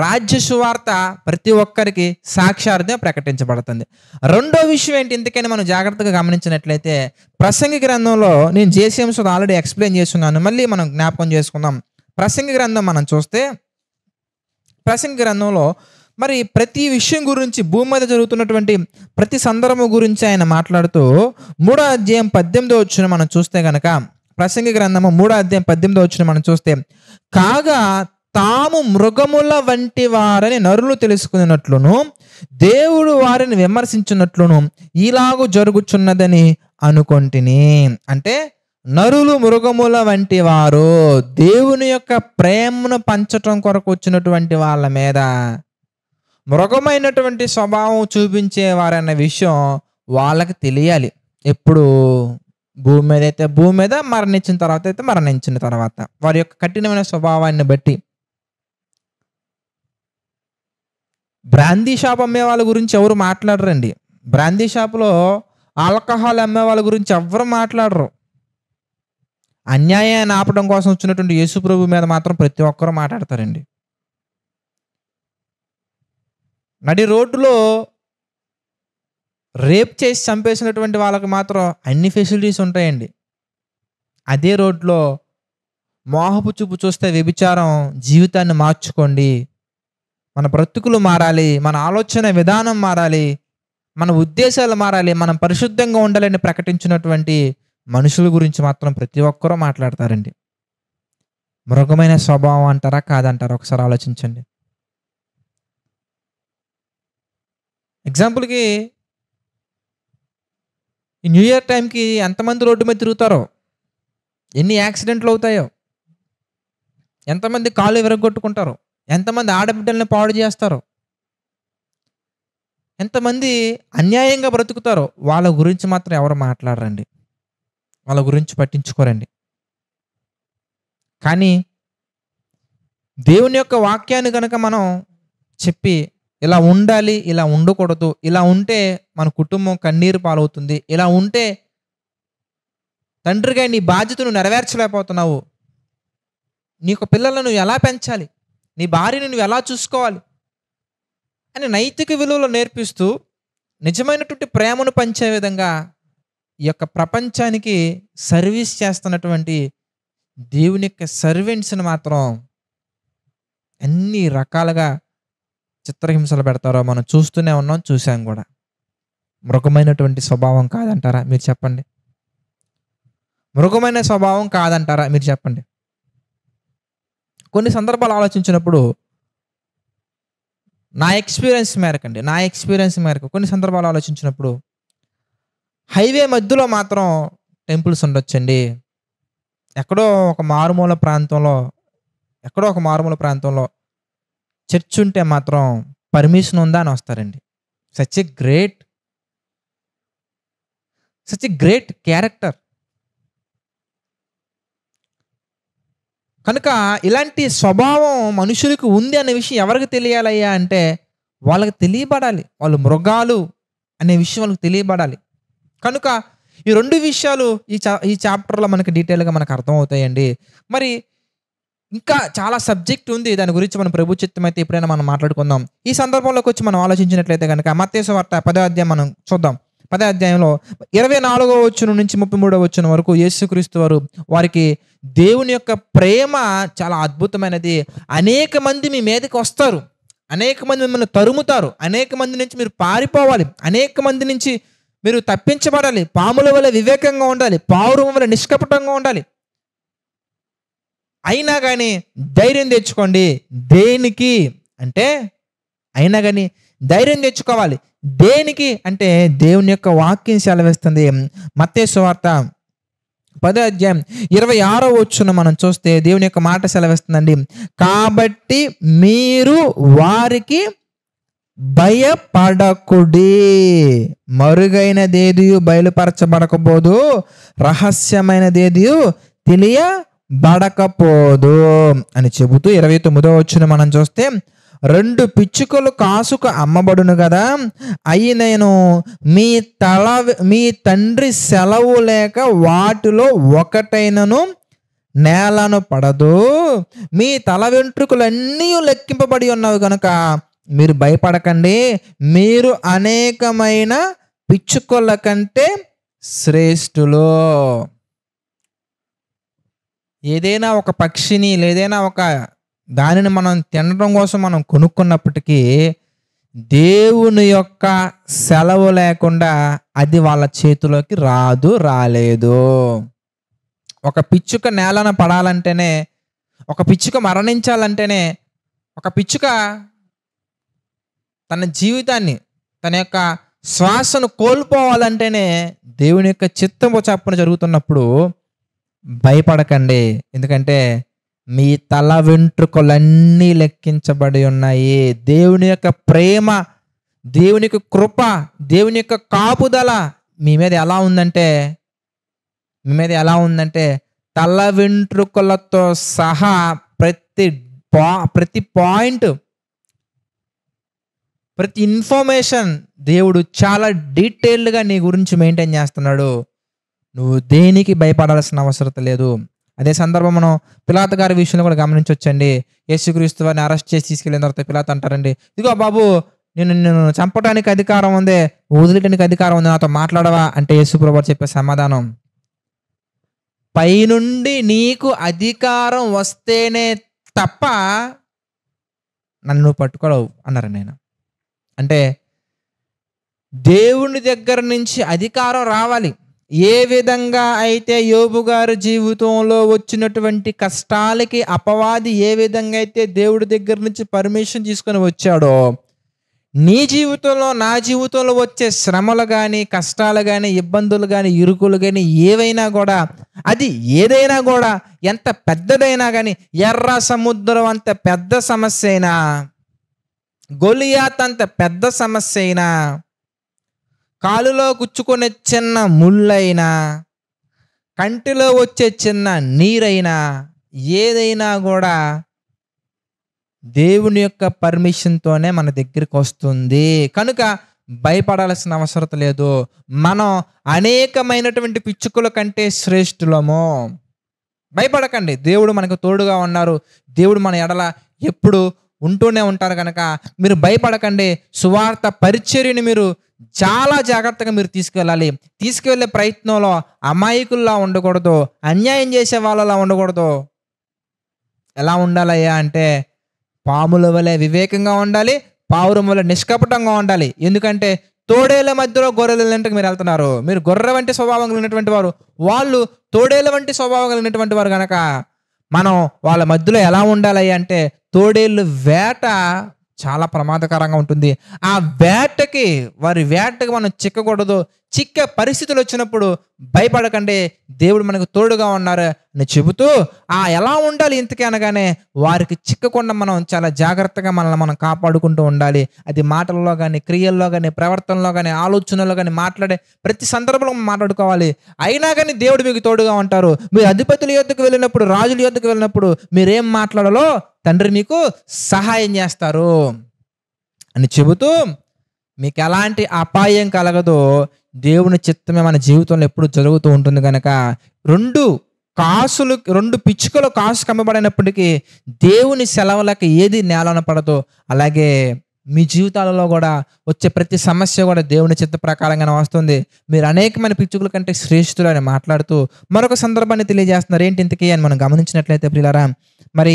రాజ్య సువార్త ప్రతి ఒక్కరికి సాక్షార్థమే ప్రకటించబడుతుంది. రెండో విషయం ఏంటి ఇంతకని మనం జాగ్రత్తగా గమనించినట్లయితే ప్రసంగి గ్రంథంలో నేను జేసీఎంస్ ఆల్రెడీ ఎక్స్ప్లెయిన్ చేస్తున్నాను, మళ్ళీ మనం జ్ఞాపకం చేసుకుందాం. ప్రసంగి గ్రంథం మనం చూస్తే ప్రసంగి గ్రంథంలో మరి ప్రతి విషయం గురించి, భూమి మీద జరుగుతున్నటువంటి ప్రతి సందర్భం గురించి ఆయన మాట్లాడుతూ 3వ అధ్యాయం 18వ వచనం మనం చూస్తే కనుక, ప్రసంగి గ్రంథము 3వ అధ్యాయం 18వ వచనం మనం చూస్తే, కాగా తాము మృగముల వంటి వారని నరులు తెలుసుకున్నట్లును దేవుడు వారిని విమర్శించినట్లును ఇలాగూ జరుగుచున్నదని అనుకొంటిని. అంటే నరులు మృగముల వంటి వారు దేవుని యొక్క ప్రేమను పంచటం కొరకు వచ్చినటువంటి వాళ్ళ మీద మృగమైనటువంటి స్వభావం చూపించేవారన్న విషయం వాళ్ళకి తెలియాలి. ఎప్పుడు? భూమి మీద అయితే భూమి మీద, మరణించిన తర్వాత అయితే మరణించిన తర్వాత, వారి యొక్క కఠినమైన స్వభావాన్ని బట్టి. బ్రాందీ షాప్ అమ్మే వాళ్ళ గురించి ఎవరు మాట్లాడరండి. బ్రాందీ షాపులో ఆల్కహాల్ అమ్మే వాళ్ళ గురించి ఎవరు మాట్లాడరు. అన్యాయాన్ని ఆపడం కోసం వచ్చినటువంటి యేసు ప్రభు మీద మాత్రం ప్రతి ఒక్కరూ మాట్లాడతారండి. నడి రోడ్డులో రేప్ చేసి చంపేసినటువంటి వాళ్ళకి మాత్రం అన్ని ఫెసిలిటీస్ ఉంటాయండి. అదే రోడ్లో మోహపు చూపు చూస్తే వ్యభిచారం, జీవితాన్ని మార్చుకోండి, మన బ్రతుకులు మారాలి, మన ఆలోచన విధానం మారాలి, మన ఉద్దేశాలు మారాలి, మనం పరిశుద్ధంగా ఉండాలని ప్రకటించినటువంటి మనుషుల గురించి మాత్రం ప్రతి ఒక్కరూ మాట్లాడతారండి. మృగమైన స్వభావం అంటారా కాదంటారా ఒకసారి ఆలోచించండి. ఎగ్జాంపుల్కి ఈ న్యూ ఇయర్ టైంకి ఎంతమంది రోడ్డు మీద తిరుగుతారో, ఎన్ని యాక్సిడెంట్లు అవుతాయో, ఎంతమంది కాళ్ళు విరగొట్టుకుంటారో, ఎంతమంది ఆడబిడ్డల్ని పాడు చేస్తారో, ఎంతమంది అన్యాయంగా బ్రతుకుతారో, వాళ్ళ గురించి మాత్రం ఎవరు మాట్లాడరండి, వాళ్ళ గురించి పట్టించుకోరండి. కానీ దేవుని యొక్క వాక్యాన్ని కనుక మనం చెప్పి ఇలా ఉండాలి, ఇలా ఉండకూడదు, ఇలా ఉంటే మన కుటుంబం కన్నీరు పాలవుతుంది, ఇలా ఉంటే తండ్రిగా నీ బాధ్యతను నెరవేర్చలేకపోతున్నావు, నీకు పిల్లలను నువ్వు ఎలా పెంచాలి, నీ భార్యను నువ్వు ఎలా చూసుకోవాలి అని నైతిక విలువలు నేర్పిస్తూ నిజమైనటువంటి ప్రేమను పంచే విధంగా ఈ యొక్క ప్రపంచానికి సర్వీస్ చేస్తున్నటువంటి దేవుని యొక్క సర్వెంట్స్ని మాత్రం అన్ని రకాలుగా చిత్రహింసలు పెడతారో మనం చూస్తూనే ఉన్నాం, చూసాం కూడా. మృగమైనటువంటి స్వభావం కాదంటారా మీరు చెప్పండి? మృగమైన స్వభావం కాదంటారా మీరు చెప్పండి? కొన్ని సందర్భాలు ఆలోచించినప్పుడు నా ఎక్స్పీరియన్స్ మేరకు కొన్ని సందర్భాలు ఆలోచించినప్పుడు హైవే మధ్యలో మాత్రం టెంపుల్స్ ఉండొచ్చండి. ఎక్కడో ఒక మారుమూల ప్రాంతంలో చర్చ్ ఉంటే మాత్రం పర్మిషన్ ఉందా అని వస్తారండి. Such a great character. కనుక ఇలాంటి స్వభావం మనుషులకు ఉంది అనే విషయం ఎవరికి తెలియాలయ్యా అంటే వాళ్ళకి తెలియబడాలి. వాళ్ళు మృగాలు అనే విషయం వాళ్ళకి తెలియబడాలి. కనుక ఈ 2 విషయాలు ఈ చాప్టర్‌లో మనకి డీటెయిల్‌గా మనకు అర్థమవుతాయండి. మరి ఇంకా చాలా సబ్జెక్ట్ ఉంది. దాని గురించి మనం ప్రభు చిత్తమైతే ఎప్పుడైనా మనం మాట్లాడుకుందాం. ఈ సందర్భంలోకి వచ్చి మనం ఆలోచించినట్లయితే గనక మత్తయి సువార్త 10వ అధ్యాయం మనం చూద్దాం. 10వ అధ్యాయంలో 24వ వచనం నుంచి 33వ వచనం వరకు యేసుక్రీస్తు వారు వారికి దేవుని యొక్క ప్రేమ చాలా అద్భుతమైనది. అనేక మంది మీ మీదకి వస్తారు. అనేక మంది మిమ్మల్ని తరుముతారు. అనేక మంది నుంచి మీరు పారిపోవాలి. అనేక మంది నుంచి మీరు తప్పించబడాలి. పాముల వలె వివేకంగా ఉండాలి. పావురం వలె నిష్కపటంగా ఉండాలి. అయినా కానీ ధైర్యం తెచ్చుకోండి. దేనికి అంటే అయినా కానీ ధైర్యం తెచ్చుకోవాలి. దేనికి అంటే దేవుని యొక్క వాక్యం సెలవిస్తుంది. మత్తయి సువార్త 10వ అధ్యాయం 26వ వచనం మనం చూస్తే దేవుని యొక్క మాట సెలవిస్తుందండి. కాబట్టి మీరు వారికి భయపడకుడి, మరుగైనదేదియు బయలుపరచబడకపోదు, రహస్యమైనదేదియు తెలియబడకపోదు అని చెబుతూ 29వ వచనం మనం చూస్తే 2 పిచ్చుకలు కాసుకు అమ్మబడును కదా, అయినను మీ తండ్రి సెలవు లేక వాటిలో ఒకటైనను నేలను పడదు. మీ తల వెంట్రుకలన్నీ లెక్కింపబడి ఉన్నవి కనుక మీరు భయపడకండి. మీరు అనేకమైన పిచ్చుకల కంటే శ్రేష్ఠులు. ఏదైనా ఒక పక్షిని లేదైనా ఒక దానిని మనం తినడం కోసం మనం కొనుక్కున్నప్పటికీ దేవుని యొక్క సెలవు లేకుండా అది వాళ్ళ చేతిలోకి రాలేదు. ఒక పిచ్చుక నేలన పడాలంటేనే, ఒక పిచ్చుక మరణించాలంటేనే, ఒక పిచ్చుక తన జీవితాన్ని, తన యొక్క శ్వాసను కోల్పోవాలంటేనే దేవుని యొక్క చిత్తము చప్పున జరుగుతున్నప్పుడు భయపడకండి. ఎందుకంటే మీ తల వెంట్రుకలన్నీ లెక్కించబడి ఉన్నాయి. దేవుని యొక్క ప్రేమ, దేవుని యొక్క కృప, దేవుని యొక్క కాపుదల మీ మీద ఎలా ఉందంటే తల వెంట్రుకలతో సహా ప్రతి పాయింట్, ప్రతి ఇన్ఫర్మేషన్ దేవుడు చాలా డీటెయిల్డ్గా నీ గురించి మెయింటైన్ చేస్తున్నాడు. నువ్వు దేనికి భయపడాల్సిన అవసరం లేదు. అదే సందర్భం మనం పిలాతు గారి విషయంలో కూడా గమనించవచ్చండి. యేసుక్రీస్తు వారిని అరెస్ట్ చేసి తీసుకెళ్ళిన తర్వాత పిలాతు అంటారండి, ఇదిగో బాబు, నిన్ను చంపడానికి అధికారం ఉంది, వదిలేయడానికి అధికారం ఉంది, నాతో మాట్లాడవా అంటే యేసుప్రభువు చెప్పే సమాధానం, పైనుండి నీకు అధికారం వస్తేనే తప్ప నన్ను పట్టుకోలేవు అన్నారండి ఆయన. అంటే దేవుని దగ్గర నుంచి అధికారం రావాలి. ఏ విధంగా అయితే యోబు గారి జీవితంలో వచ్చినటువంటి కష్టాలకి అపవాది ఏ విధంగా అయితే దేవుడి దగ్గర నుంచి పర్మిషన్ తీసుకొని వచ్చాడో, నీ జీవితంలో, నా జీవితంలో వచ్చే శ్రమలు కానీ, కష్టాలు కానీ, ఇబ్బందులు కానీ, ఇరుకులు కానీ ఏవైనా కూడా, అది ఏదైనా కూడా, ఎంత పెద్దదైనా కానీ, ఎర్ర సముద్రం అంత పెద్ద సమస్య అయినా, గొలియాత్ అంత పెద్ద సమస్య అయినా, కాలులో గుచ్చుకునే చిన్న ముళ్ళైనా, కంటిలో వచ్చే చిన్న నీరైనా, ఏదైనా కూడా దేవుని యొక్క పర్మిషన్తోనే మన దగ్గరికి వస్తుంది. కనుక భయపడాల్సిన అవసరం లేదు. మనం అనేకమైనటువంటి పిచ్చుకల కంటే శ్రేష్ఠులము. భయపడకండి, దేవుడు మనకు తోడుగా ఉన్నారు. దేవుడు మన ఎడల ఎప్పుడు ఉంటూనే ఉంటారు. కనుక మీరు భయపడకండి. సువార్త పరిచర్యని మీరు చాలా జాగ్రత్తగా మీరు తీసుకెళ్ళాలి. తీసుకువెళ్ళే ప్రయత్నంలో అమాయకుల్లా ఉండకూడదు, అన్యాయం చేసే వాళ్ళలా ఉండకూడదు. ఎలా ఉండాలయ్యా అంటే పాముల వలె వివేకంగా ఉండాలి, పావురం వలె నిష్కపటంగా ఉండాలి. ఎందుకంటే తోడేళ్ల మధ్యలో గొర్రెల వెంటకు మీరు వెళ్తున్నారు. మీరు గొర్రె వంటి స్వభావం కలిగినటువంటి వారు, వాళ్ళు తోడేళ్ల వంటి స్వభావం కలిగినటువంటి వారు. కనుక మనం వాళ్ళ మధ్యలో ఎలా ఉండాలి అంటే తోడేళ్ళు వేట చాలా ప్రమాదకరంగా ఉంటుంది. ఆ వేటకి, వారి వేటకి మనం చిక్కకూడదు. చిక్కే పరిస్థితులు వచ్చినప్పుడు భయపడకండి, దేవుడు మనకు తోడుగా ఉన్నారు అని చెబుతూ, ఎలా ఉండాలి ఇంతకీ అనగానే, వారికి చిక్కకుండా మనం చాలా జాగ్రత్తగా మనల్ని మనం కాపాడుకుంటూ ఉండాలి. అది మాటల్లో కానీ, క్రియల్లో కానీ, ప్రవర్తనలో కానీ, ఆలోచనలో కానీ, మాట్లాడే ప్రతి సందర్భంలో మాట్లాడుకోవాలి. అయినా కానీ దేవుడు మీకు తోడుగా ఉంటారు. మీరు అధిపతుల యొద్దకు వెళ్ళినప్పుడు, రాజుల యొద్దకు వెళ్ళినప్పుడు మీరేం మాట్లాడాలో తండ్రి మీకు సహాయం చేస్తారు అని చెబుతూ, మీకు ఎలాంటి అపాయం కలగదో దేవుని చిత్తమే మన జీవితంలో ఎప్పుడు జరుగుతూ ఉంటుంది కనుక, రెండు పిచ్చుకలు కాసు కమ్మబడినప్పటికీ దేవుని సెలవులకు ఏది నేలన పడదో, అలాగే మీ జీవితాలలో కూడా వచ్చే ప్రతి సమస్య కూడా దేవుని చిత్త ప్రకారంగానే వస్తుంది. మీరు అనేకమైన పిచ్చుకల కంటే శ్రేష్ఠులు అని మాట్లాడుతూ మరొక సందర్భాన్ని తెలియజేస్తున్నారు. ఏంటి ఇంతకీ అని మనం గమనించినట్లయితే ప్రియులారా, మరి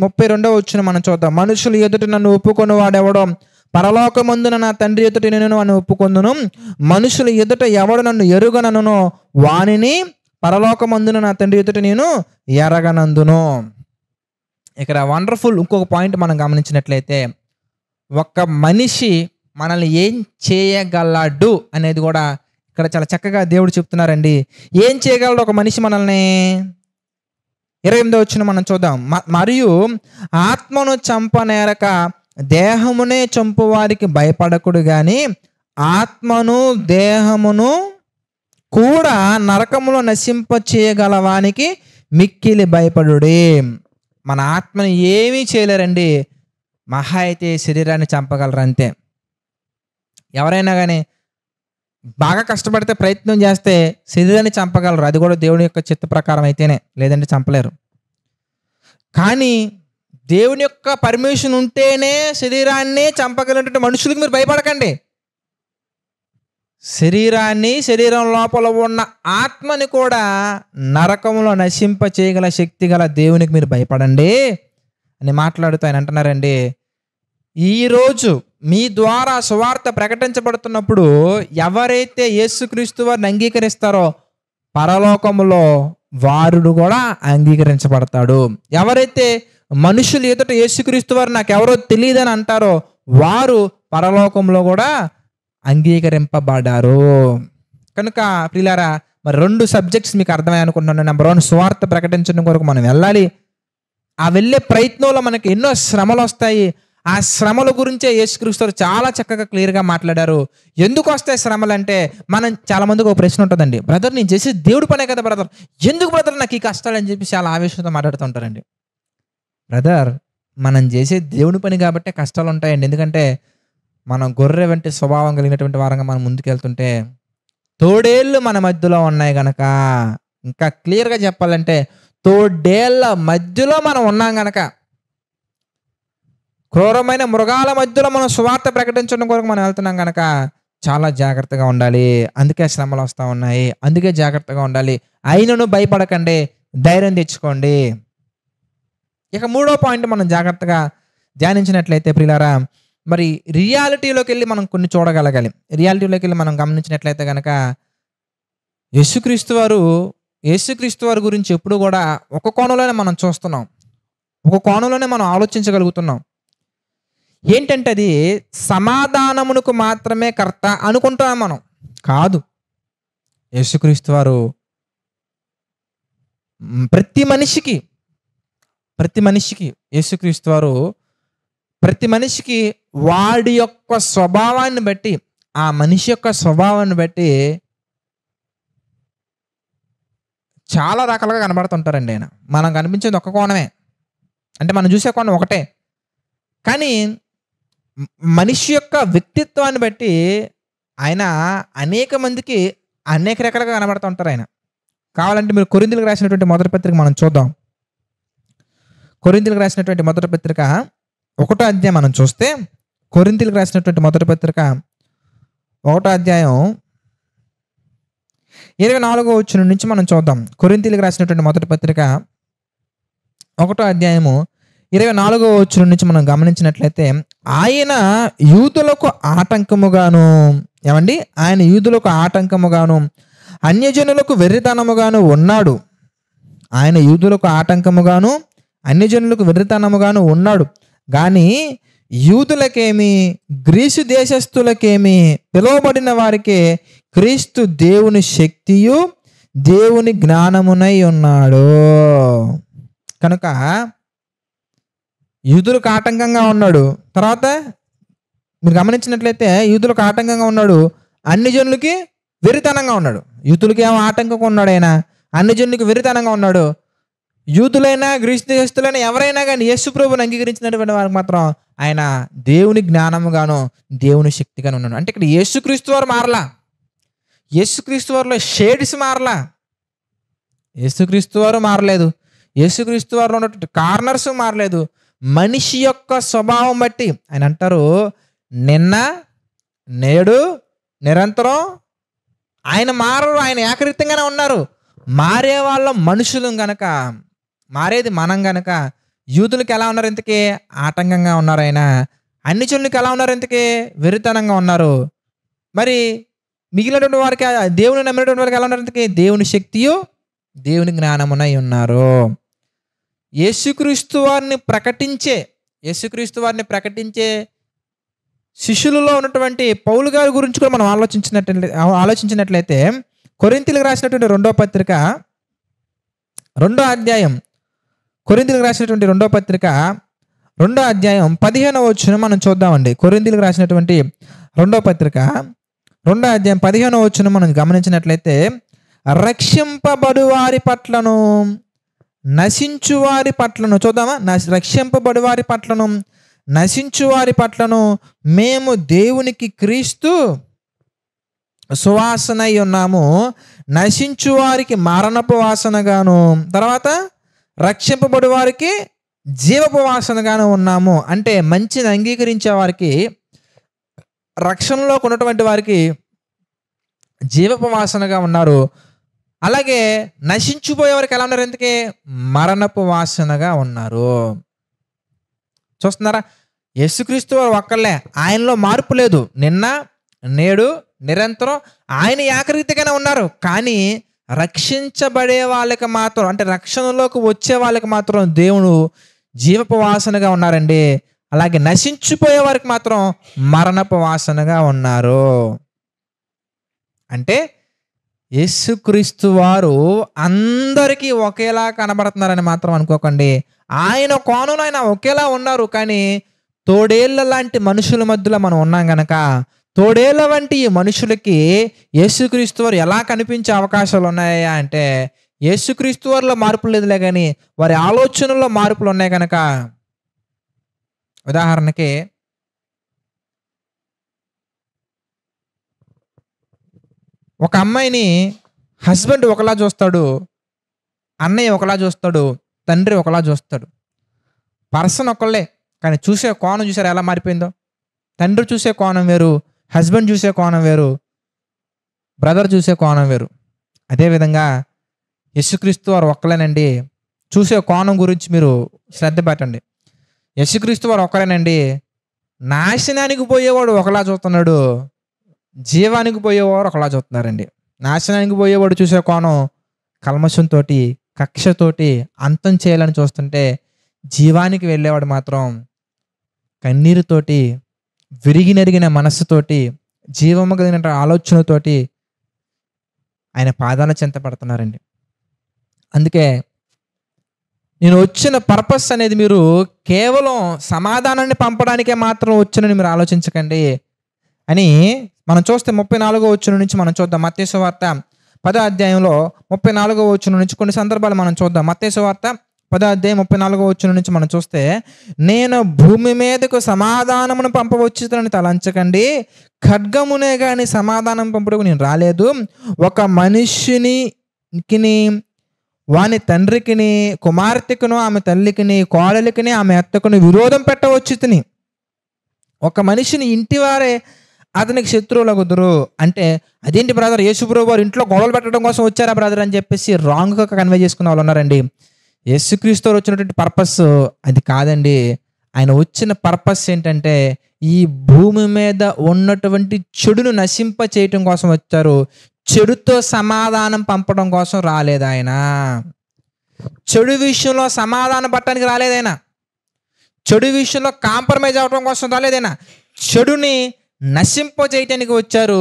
32వ వచనం మనం చూద్దాం. మనుషులు ఎదుట నన్ను ఒప్పుకొని వాడెవడో పరలోకమందున నా తండ్రి ఎదుట నేను అని ఒప్పుకొందును. మనుషుల ఎదుట ఎవడు నన్ను ఎరుగనను వానిని పరలోకమందున నా తండ్రి ఎదుట నేను ఎరగనందును. ఇక్కడ వండర్ఫుల్ ఇంకొక పాయింట్ మనం గమనించినట్లయితే, ఒక మనిషి మనల్ని ఏం చేయగలడు అనేది కూడా ఇక్కడ చాలా చక్కగా దేవుడు చెప్తున్నారండి. ఏం చేయగలడు ఒక మనిషి మనల్ని? 28వ వచనం మనం చూద్దాం. మరియు ఆత్మను చంపనేరక దేహమునే చంపు వారికి భయపడకుడు గాని ఆత్మను దేహమును కూడా నరకములో నశింప చేయగలవానికి మిక్కిలి భయపడుడి. మన ఆత్మని ఏమీ చేయలేరండి, మహా అయితే శరీరాన్ని చంపగలరు అంతే. ఎవరైనా కానీ బాగా కష్టపడితే ప్రయత్నం చేస్తే శరీరాన్ని చంపగలరు, అది కూడా దేవుని యొక్క చిత్త ప్రకారం అయితేనే, లేదంటే చంపలేరు. కానీ దేవుని యొక్క పర్మిషన్ ఉంటేనే శరీరాన్ని చంపగలిగినటువంటి మనుషులకు మీరు భయపడకండి. శరీరం లోపల ఉన్న ఆత్మని కూడా నరకంలో నశింప చేయగల శక్తి గల దేవునికి మీరు భయపడండి అని మాట్లాడుతూ ఆయన అంటున్నారండి. ఈరోజు మీ ద్వారా సువార్త ప్రకటించబడుతున్నప్పుడు ఎవరైతే యేసుక్రీస్తు వారిని అంగీకరిస్తారో పరలోకములో వారుడు కూడా అంగీకరించబడతాడు. ఎవరైతే మనుషులు ఎదుట యేసుక్రీస్తు వారు నాకెవరో తెలియదని అంటారో వారు పరలోకంలో కూడా అంగీకరింపబడారు. కనుక ప్రియులారా, మరి 2 సబ్జెక్ట్స్ మీకు అర్థమయ్యాయి అనుకుంటున్నాను. నెంబర్ 1, సువార్త ప్రకటించడం కొరకు మనం వెళ్ళాలి. ఆ వెళ్ళే ప్రయత్నంలో మనకి ఎన్నో శ్రమలు వస్తాయి. ఆ శ్రమల గురించే యేసుక్రీస్తు చాలా చక్కగా క్లియర్గా మాట్లాడారు. ఎందుకు వస్తాయి శ్రమలు అంటే, మనం చాలా మందికి ఒక ప్రశ్న ఉంటుందండి, బ్రదర్ నేను చేసే దేవుడి పనే కదా బ్రదర్, ఎందుకు బ్రదర్ నాకు ఈ కష్టాలు అని చెప్పి చాలా ఆవేశంతో మాట్లాడుతుంటారండి. బ్రదర్, మనం చేసే దేవుని పని కాబట్టే కష్టాలు ఉంటాయండి. ఎందుకంటే మనం గొర్రె వంటి స్వభావం కలిగినటువంటి వారంగా మనం ముందుకెళ్తుంటే తోడేళ్ళు మన మధ్యలో ఉన్నాయి గనక, ఇంకా క్లియర్గా చెప్పాలంటే తోడేళ్ల మధ్యలో మనం ఉన్నాం గనక, క్రూరమైన మృగాల మధ్యలో మనం సువార్త ప్రకటించడం కొరకు మనం వెళ్తున్నాం కనుక చాలా జాగ్రత్తగా ఉండాలి. అందుకే శ్రమలు వస్తూ ఉన్నాయి, అందుకే జాగ్రత్తగా ఉండాలి. అయినను భయపడకండి, ధైర్యం తెచ్చుకోండి. ఇక 3వ పాయింట్ మనం జాగ్రత్తగా ధ్యానించినట్లయితే ప్రియులారా, మరి రియాలిటీలోకి వెళ్ళి మనం కొన్ని చూడగలగాలి. రియాలిటీలోకి వెళ్ళి మనం గమనించినట్లయితే కనుక యేసుక్రీస్తు వారి గురించి ఎప్పుడు కూడా ఒక కోణంలోనే మనం చూస్తున్నాం, ఒక కోణంలోనే మనం ఆలోచించగలుగుతున్నాం. ఏంటంటే అది సమాధానమునకు మాత్రమే కర్త అనుకుంటాం మనం. కాదు, యేసుక్రీస్తు వారు ప్రతి మనిషికి యేసుక్రీస్తు వారు ప్రతి మనిషికి వాడి యొక్క స్వభావాన్ని బట్టి, ఆ మనిషి యొక్క స్వభావాన్ని బట్టి చాలా రకాలుగా కనబడుతుంటారండి. ఆయన మనం కనిపించేది ఒక కోణమే, అంటే మనం చూసే కోణం ఒకటే. కానీ మనిషి యొక్క వ్యక్తిత్వాన్ని బట్టి ఆయన అనేక మందికి అనేక రకాలుగా కనబడుతూ ఉంటారు. ఆయన కావాలంటే మీరు కొరింథీయులకు రాసినటువంటి మొదటి పత్రిక మనం చూద్దాం. కొరింథీయులకు రాసినటువంటి మొదటి పత్రిక 1వ అధ్యాయం మనం చూస్తే, కొరింథీయులకు రాసినటువంటి మొదటి పత్రిక 1వ అధ్యాయం 24వ వచనం నుంచి మనం చూద్దాం. కొరింథీయులకు రాసినటువంటి మొదటి పత్రిక 1వ అధ్యాయము 24వ వచనం నుంచి మనం గమనించినట్లయితే, ఆయన యూదులకు ఆటంకముగాను, ఆయన యూదులకు ఆటంకముగాను అన్యజనులకు వెర్రితనముగాను ఉన్నాడు. ఆయన యూదులకు ఆటంకముగాను అన్యజనులకు వెర్రితనముగాను ఉన్నాడు. కానీ యూదులకేమి గ్రీసు దేశస్థులకేమి పిలువబడిన వారికే క్రీస్తు దేవుని శక్తియు దేవుని జ్ఞానమునై ఉన్నాడు. కనుక యూదులకు ఆటంకంగా ఉన్నాడు. తర్వాత మీరు గమనించినట్లయితే యూదులకు ఆటంకంగా ఉన్నాడు, అన్ని జనులకి వెరితనంగా ఉన్నాడు. యూదులకి ఏమో ఆటంకంగా ఉన్నాడు ఆయన, అన్ని జనులకి వెరితనంగా ఉన్నాడు. యూదులైనా గ్రీసు దేశస్తులైనా ఎవరైనా కానీ యేసు ప్రభువుని అంగీకరించినటువంటి వారికి మాత్రం ఆయన దేవుని జ్ఞానముగాను దేవుని శక్తిగాను ఉన్నాడు. అంటే ఇక్కడ యేసుక్రీస్తు వారు మారలా, యేసుక్రీస్తు వారిలో షేడ్స్ మారలా, యేసుక్రీస్తు వారు మారలేదు, యేసుక్రీస్తు వారిలో ఉన్నటువంటి కార్నర్స్ మారలేదు. మనిషి యొక్క స్వభావం బట్టి ఆయన అంటారు, నిన్న నేడు నిరంతరం ఆయన మారరు, ఆయన ఏకరీతంగానే ఉన్నారు. మారే వాళ్ళ మనుషులు గనక, మారేది మనం గనక యూదులకు ఎలా ఉన్నారు ఇంతకీ? ఆటంకంగా ఉన్నారు ఆయన. అన్ని జనులకు ఎలా ఉన్నారు ఇంతకీ? వెరితనంగా ఉన్నారు. మరి మిగిలినటువంటి వారికి, దేవుని నమ్మినటువంటి వారికి ఎలా ఉన్నారు ఇంతకీ? దేవుని శక్తియు దేవుని జ్ఞానమునై ఉన్నారు. యేసుక్రీస్తు వారిని ప్రకటించే శిష్యులలో ఉన్నటువంటి పౌలు గారి గురించి కూడా మనం ఆలోచించినట్లయితే కొరింథీయులకు రాసినటువంటి రెండో పత్రిక 2వ అధ్యాయం, కొరింథీయులకు రాసినటువంటి 2వ పత్రిక 2వ అధ్యాయం 15వ వచనం మనం చూద్దామండి. కొరింథీయులకు రాసినటువంటి 2వ పత్రిక 2వ అధ్యాయం 15వ వచనం మనం గమనించినట్లయితే, రక్షింపబడు వారి పట్లను నశించు వారి పట్లను చూద్దామా. రక్షింపబడు వారి పట్లను నశించు వారి పట్లను మేము దేవునికి క్రీస్తు సువాసనై ఉన్నాము, నశించు వారికి మరణపు వాసనగాను, తర్వాత రక్షింపబడు వారికి జీవపు వాసనగాను ఉన్నాము. అంటే మంచిని అంగీకరించే వారికి, రక్షణలోకి ఉన్నటువంటి వారికి జీవపు వాసనగా ఉన్నారు. అలాగే నశించిపోయే వారికి ఎలా ఉన్నారు? ఎందుకే మరణపు వాసనగా ఉన్నారు. చూస్తున్నారా? యేసుక్రీస్తు వారు ఒక్కళ్ళే, ఆయనలో మార్పు లేదు. నిన్న నేడు నిరంతరం ఆయన ఏకరీతిగానే ఉన్నారు. కానీ రక్షించబడే వాళ్ళకి మాత్రం, అంటే రక్షణలోకి వచ్చే వాళ్ళకి మాత్రం దేవుడు జీవపు వాసనగా ఉన్నారండి. అలాగే నశించిపోయే వారికి మాత్రం మరణపు వాసనగా ఉన్నారు. అంటే యేసుక్రీస్తు వారు అందరికీ ఒకేలా కనబడుతున్నారని మాత్రం అనుకోకండి. ఆయన కోణంలో ఆయన ఒకేలా ఉన్నారు. కానీ తోడేళ్ల లాంటి మనుషుల మధ్యలో మనం ఉన్నాం గనక, తోడేళ్ల వంటి ఈ మనుషులకి యేసుక్రీస్తు వారు ఎలా కనిపించే అవకాశాలు ఉన్నాయా అంటే, యేసుక్రీస్తు వారిలో మార్పులు లేదులే కానీ వారి ఆలోచనల్లో మార్పులు ఉన్నాయి కనుక. ఉదాహరణకి ఒక అమ్మాయిని హస్బెండ్ ఒకలా చూస్తాడు, అన్నయ్య ఒకలా చూస్తాడు, తండ్రి ఒకలా చూస్తాడు. పర్సన్ ఒకళ్ళే, కానీ చూసే కోణం చూసారు ఎలా మారిపోయిందో. తండ్రి చూసే కోణం వేరు, హస్బెండ్ చూసే కోణం వేరు, బ్రదర్ చూసే కోణం వేరు. అదేవిధంగా యేసుక్రీస్తు వారు ఒక్కలేనండి, చూసే కోణం గురించి మీరు శ్రద్ధ పెట్టండి. యేసుక్రీస్తు వారు ఒక్కలేనండి, నాశనానికి పోయేవాడు ఒకలా చూస్తున్నాడు, జీవానికి పోయేవారు ఒకలా చూస్తున్నారండి. నాశనానికి పోయేవాడు చూసే కోణం కల్మషంతో, కక్షతోటి అంతం చేయాలని చూస్తుంటే, జీవానికి వెళ్ళేవాడు మాత్రం కన్నీరుతోటి, విరిగి నరిగిన మనస్సుతోటి, జీవము కలిగిన ఆలోచనతోటి ఆయన పాదాల చెంత పడుతున్నారండి. అందుకే నేను వచ్చిన పర్పస్ అనేది మీరు కేవలం సమాధానాన్ని పంపడానికే మాత్రం వచ్చానని మీరు ఆలోచించకండి అని మనం చూస్తే 34వ వచనం నుంచి మనం చూద్దాం. మత్తయి సువార్త 10వ అధ్యాయంలో 34వ వచనం నుంచి కొన్ని సందర్భాలు మనం చూద్దాం. మత్తయి సువార్త 10వ అధ్యాయం 34వ వచనం నుంచి మనం చూస్తే, నేను భూమి మీదకు సమాధానమును పంపవచ్చునని తలంచకండి, ఖడ్గమునే గాని సమాధానం పంపుటకు నేను రాలేదు. ఒక మనుష్యునికి వాని తండ్రికిని, కుమార్తెకును, ఆమె తల్లికిని, కోడలికిని, ఆమె అత్తకును విరోధం పెట్టవచ్చు తిని. ఒక మనిషిని ఇంటివారే అతనికి శత్రువులగుదురు. అంటే అదేంటి బ్రదర్, యేసుప్రభువు వారు ఇంట్లో గొడవలు పెట్టడం కోసం వచ్చారా బ్రదర్ అని చెప్పేసి రాంగ్గా కన్వే చేసుకున్న వాళ్ళు ఉన్నారండి. యేసుక్రీస్తు వారు వచ్చినటువంటి పర్పస్ అది కాదండి. ఆయన వచ్చిన పర్పస్ ఏంటంటే, ఈ భూమి మీద ఉన్నటువంటి చెడును నశింప చేయటం కోసం వచ్చారు. చెడుతో సమాధానం పంపడం కోసం రాలేదు ఆయన. చెడు విషయంలో సమాధానం పట్టడానికి రాలేదు ఆయన. చెడు విషయంలో కాంప్రమైజ్ అవడం కోసం రాలేదైనా. చెడుని నశింపజేయటానికి వచ్చారు,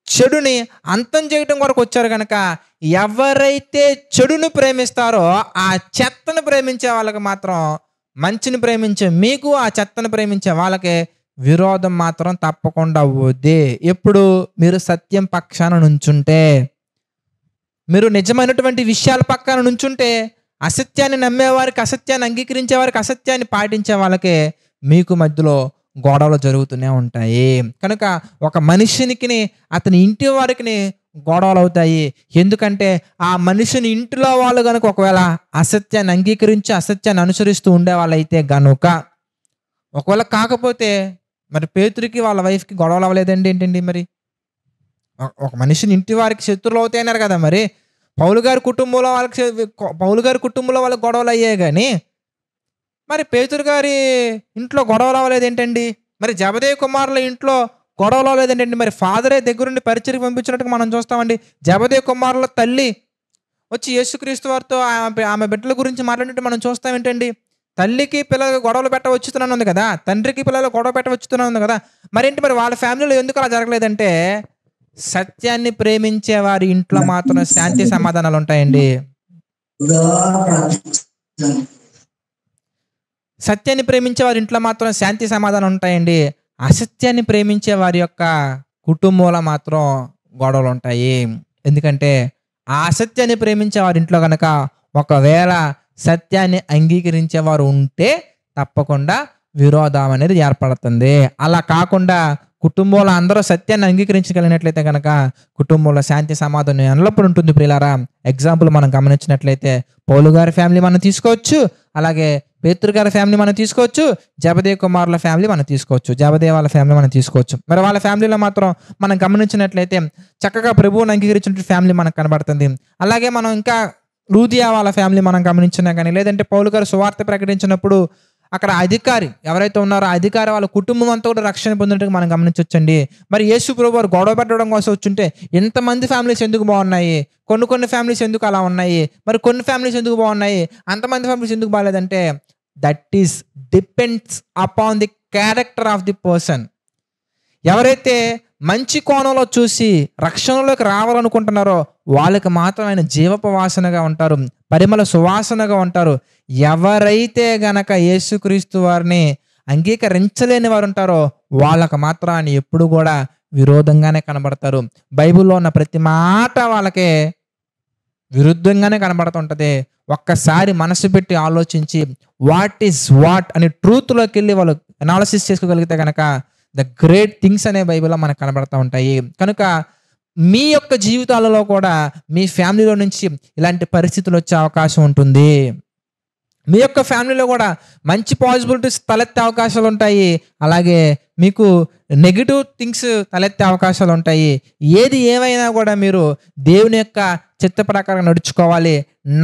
చెడుని అంతం చేయటం కొరకు వచ్చారు. కనుక ఎవరైతే చెడును ప్రేమిస్తారో ఆ చెత్తను ప్రేమించే వాళ్ళకి మాత్రం, మంచిని ప్రేమించే మీకు ఆ చెత్తను ప్రేమించే వాళ్ళకి విరోధం మాత్రం తప్పకుండా అవుద్ది. ఎప్పుడు మీరు సత్యం పక్షాన నుంచుంటే, మీరు నిజమైనటువంటి విషయాల పక్కన నుంచుంటే, అసత్యాన్ని నమ్మేవారికి, అసత్యాన్ని అంగీకరించే వారికి, అసత్యాన్ని పాటించే వాళ్ళకి మీకు మధ్యలో గొడవలు జరుగుతూనే ఉంటాయి. కనుక ఒక మనిషినికి అతని ఇంటి వారికి గొడవలు అవుతాయి. ఎందుకంటే ఆ మనిషిని ఇంటిలో వాళ్ళు కనుక ఒకవేళ అసత్యాన్ని అంగీకరించి అసత్యాన్ని అనుసరిస్తూ ఉండేవాళ్ళైతే గనుక, ఒకవేళ కాకపోతే మరి పేతురుకి వాళ్ళ వైఫ్కి గొడవలు అవ్వలేదండి ఏంటండి? మరి ఒక మనిషిని ఇంటి వారికి శత్రువులు అవుతాయి అన్నారు కదా. మరి పౌలు గారి కుటుంబంలో వాళ్ళకి గొడవలు అయ్యాయి కానీ మరి పేతురు గారి ఇంట్లో గొడవలు అవ్వలేదు ఏంటండి? మరి జబదేయి కుమారుల ఇంట్లో గొడవలు అవ్వలేదు ఏంటండి? మరి ఫాదరే దగ్గరుండి పరిచర్యకు పంపించినట్టుగా మనం చూస్తామండి. జబదేయి కుమారుల తల్లి వచ్చి యేసుక్రీస్తు వారితో ఆమె బిడ్డల గురించి మాట్లాడినట్టు మనం చూస్తాం ఏంటండి? తల్లికి పిల్లలకు గొడవలు పెట్టవచ్చుతున్నాను ఉంది కదా, తండ్రికి పిల్లలు గొడవ పెట్టవచ్చుతున్నాను ఉంది కదా. మరేంటి మరి వాళ్ళ ఫ్యామిలీలో ఎందుకు అలా జరగలేదంటే, సత్యాన్ని ప్రేమించే వారి ఇంట్లో మాత్రం శాంతి సమాధానాలు ఉంటాయండి. సత్యాన్ని ప్రేమించే వారి ఇంట్లో మాత్రం శాంతి సమాధానం ఉంటాయండి. అసత్యాన్ని ప్రేమించే వారి యొక్క కుటుంబంలో మాత్రం గొడవలు ఉంటాయి. ఎందుకంటే ఆ అసత్యాన్ని ప్రేమించే వారి ఇంట్లో కనుక ఒకవేళ సత్యాన్ని అంగీకరించేవారు ఉంటే తప్పకుండా విరోధం అనేది ఏర్పడుతుంది. అలా కాకుండా కుటుంబంలో అందరూ సత్యాన్ని అంగీకరించగలిగినట్లయితే కనుక కుటుంబంలో శాంతి సమాధానం ఎల్లప్పుడూ ఉంటుంది. ప్రియులారా, ఎగ్జాంపుల్ మనం గమనించినట్లయితే పౌలు గారి ఫ్యామిలీ మనం తీసుకోవచ్చు, అలాగే పేతురు గారి ఫ్యామిలీ మనం తీసుకోవచ్చు, జబదేయి కుమారుల ఫ్యామిలీ మనం తీసుకోవచ్చు, జబదేయి వాళ్ళ ఫ్యామిలీ మనం తీసుకోవచ్చు. మరి వాళ్ళ ఫ్యామిలీలో మాత్రం మనం గమనించినట్లయితే చక్కగా ప్రభువుని అంగీకరించిన ఫ్యామిలీ మనకు కనబడుతుంది. అలాగే మనం ఇంకా లూదియా వాళ్ళ ఫ్యామిలీ మనం గమనించినా కానీ, లేదంటే పౌలు గారు సువార్త ప్రకటించినప్పుడు అక్కడ అధికారి ఎవరైతే ఉన్నారో ఆ అధికారి వాళ్ళ కుటుంబం అంతా కూడా రక్షణ పొందినట్టుగా మనం గమనించవచ్చండి. మరి యేసు ప్రభు వారు గొడవ పెట్టడం కోసం వచ్చుంటే ఎంతమంది ఫ్యామిలీస్ ఎందుకు బాగున్నాయి, కొన్ని ఫ్యామిలీస్ ఎందుకు అలా ఉన్నాయి, మరి కొన్ని ఫ్యామిలీస్ ఎందుకు బాగున్నాయి, అంతమంది ఫ్యామిలీస్ ఎందుకు బాగాలేదంటే that is depends upon the character of the person. ఎవరైతే మంచి కోణంలో చూసి రక్షణలోకి రావాలనుకుంటున్నారో వాళ్ళకి మాత్రం ఆయన జీవపు వాసనగా ఉంటారు, పరిమళ సువాసనగా ఉంటారు. ఎవరైతే గనక యేసుక్రీస్తు వారిని అంగీకరించలేని వారు ఉంటారో వాళ్ళకి మాత్రం ఆయన ఎప్పుడు కూడా విరోధంగానే కనబడతారు. బైబిల్లో ఉన్న ప్రతి మాట వాళ్ళకే విరుద్ధంగానే కనబడుతుంటది. ఒక్కసారి మనసు పెట్టి ఆలోచించి వాట్ ఈస్ వాట్ అని ట్రూత్లోకి వెళ్ళి వాళ్ళు అనాలిసిస్ చేసుకోగలిగితే కనుక ద గ్రేట్ థింగ్స్ అనే బైబిల్లో మనకు కనబడుతూ ఉంటాయి. కనుక మీ యొక్క జీవితాలలో కూడా మీ ఫ్యామిలీలో నుంచి ఇలాంటి పరిస్థితులు వచ్చే అవకాశం ఉంటుంది. మీ యొక్క ఫ్యామిలీలో కూడా మంచి పాసిబిలిటీస్ తలెత్తే అవకాశాలు ఉంటాయి, అలాగే మీకు నెగిటివ్ థింగ్స్ తలెత్తే అవకాశాలు ఉంటాయి. ఏది ఏమైనా కూడా మీరు దేవుని యొక్క చిత్త ప్రకారం నడుచుకోవాలి,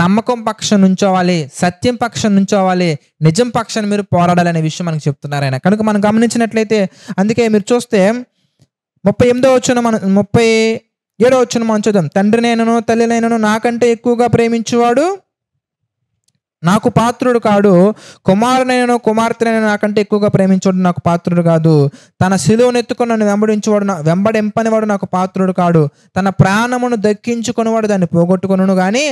నమ్మకం పక్షం నుంచోవాలి, సత్యం పక్షం నుంచోవాలి, నిజం పక్షాన్ని మీరు పోరాడాలనే విషయం మనకు చెప్తున్నారు ఆయన. కనుక మనం గమనించినట్లయితే అందుకే మీరు చూస్తే 37వ వచనం మనం చూద్దాం. తండ్రినైనను తల్లినైనను నాకంటే ఎక్కువగా ప్రేమించువాడు నాకు పాత్రుడు కాడు, కుమారునైనను కుమార్తెనైనా నాకంటే ఎక్కువగా ప్రేమించువాడు నాకు పాత్రుడు కాదు. తన శిలువను ఎత్తుకొని నన్ను వెంబడింపనివాడు నాకు పాత్రుడు కాడు. తన ప్రాణమును దక్కించుకునేవాడు దాన్ని పోగొట్టుకొనును కానీ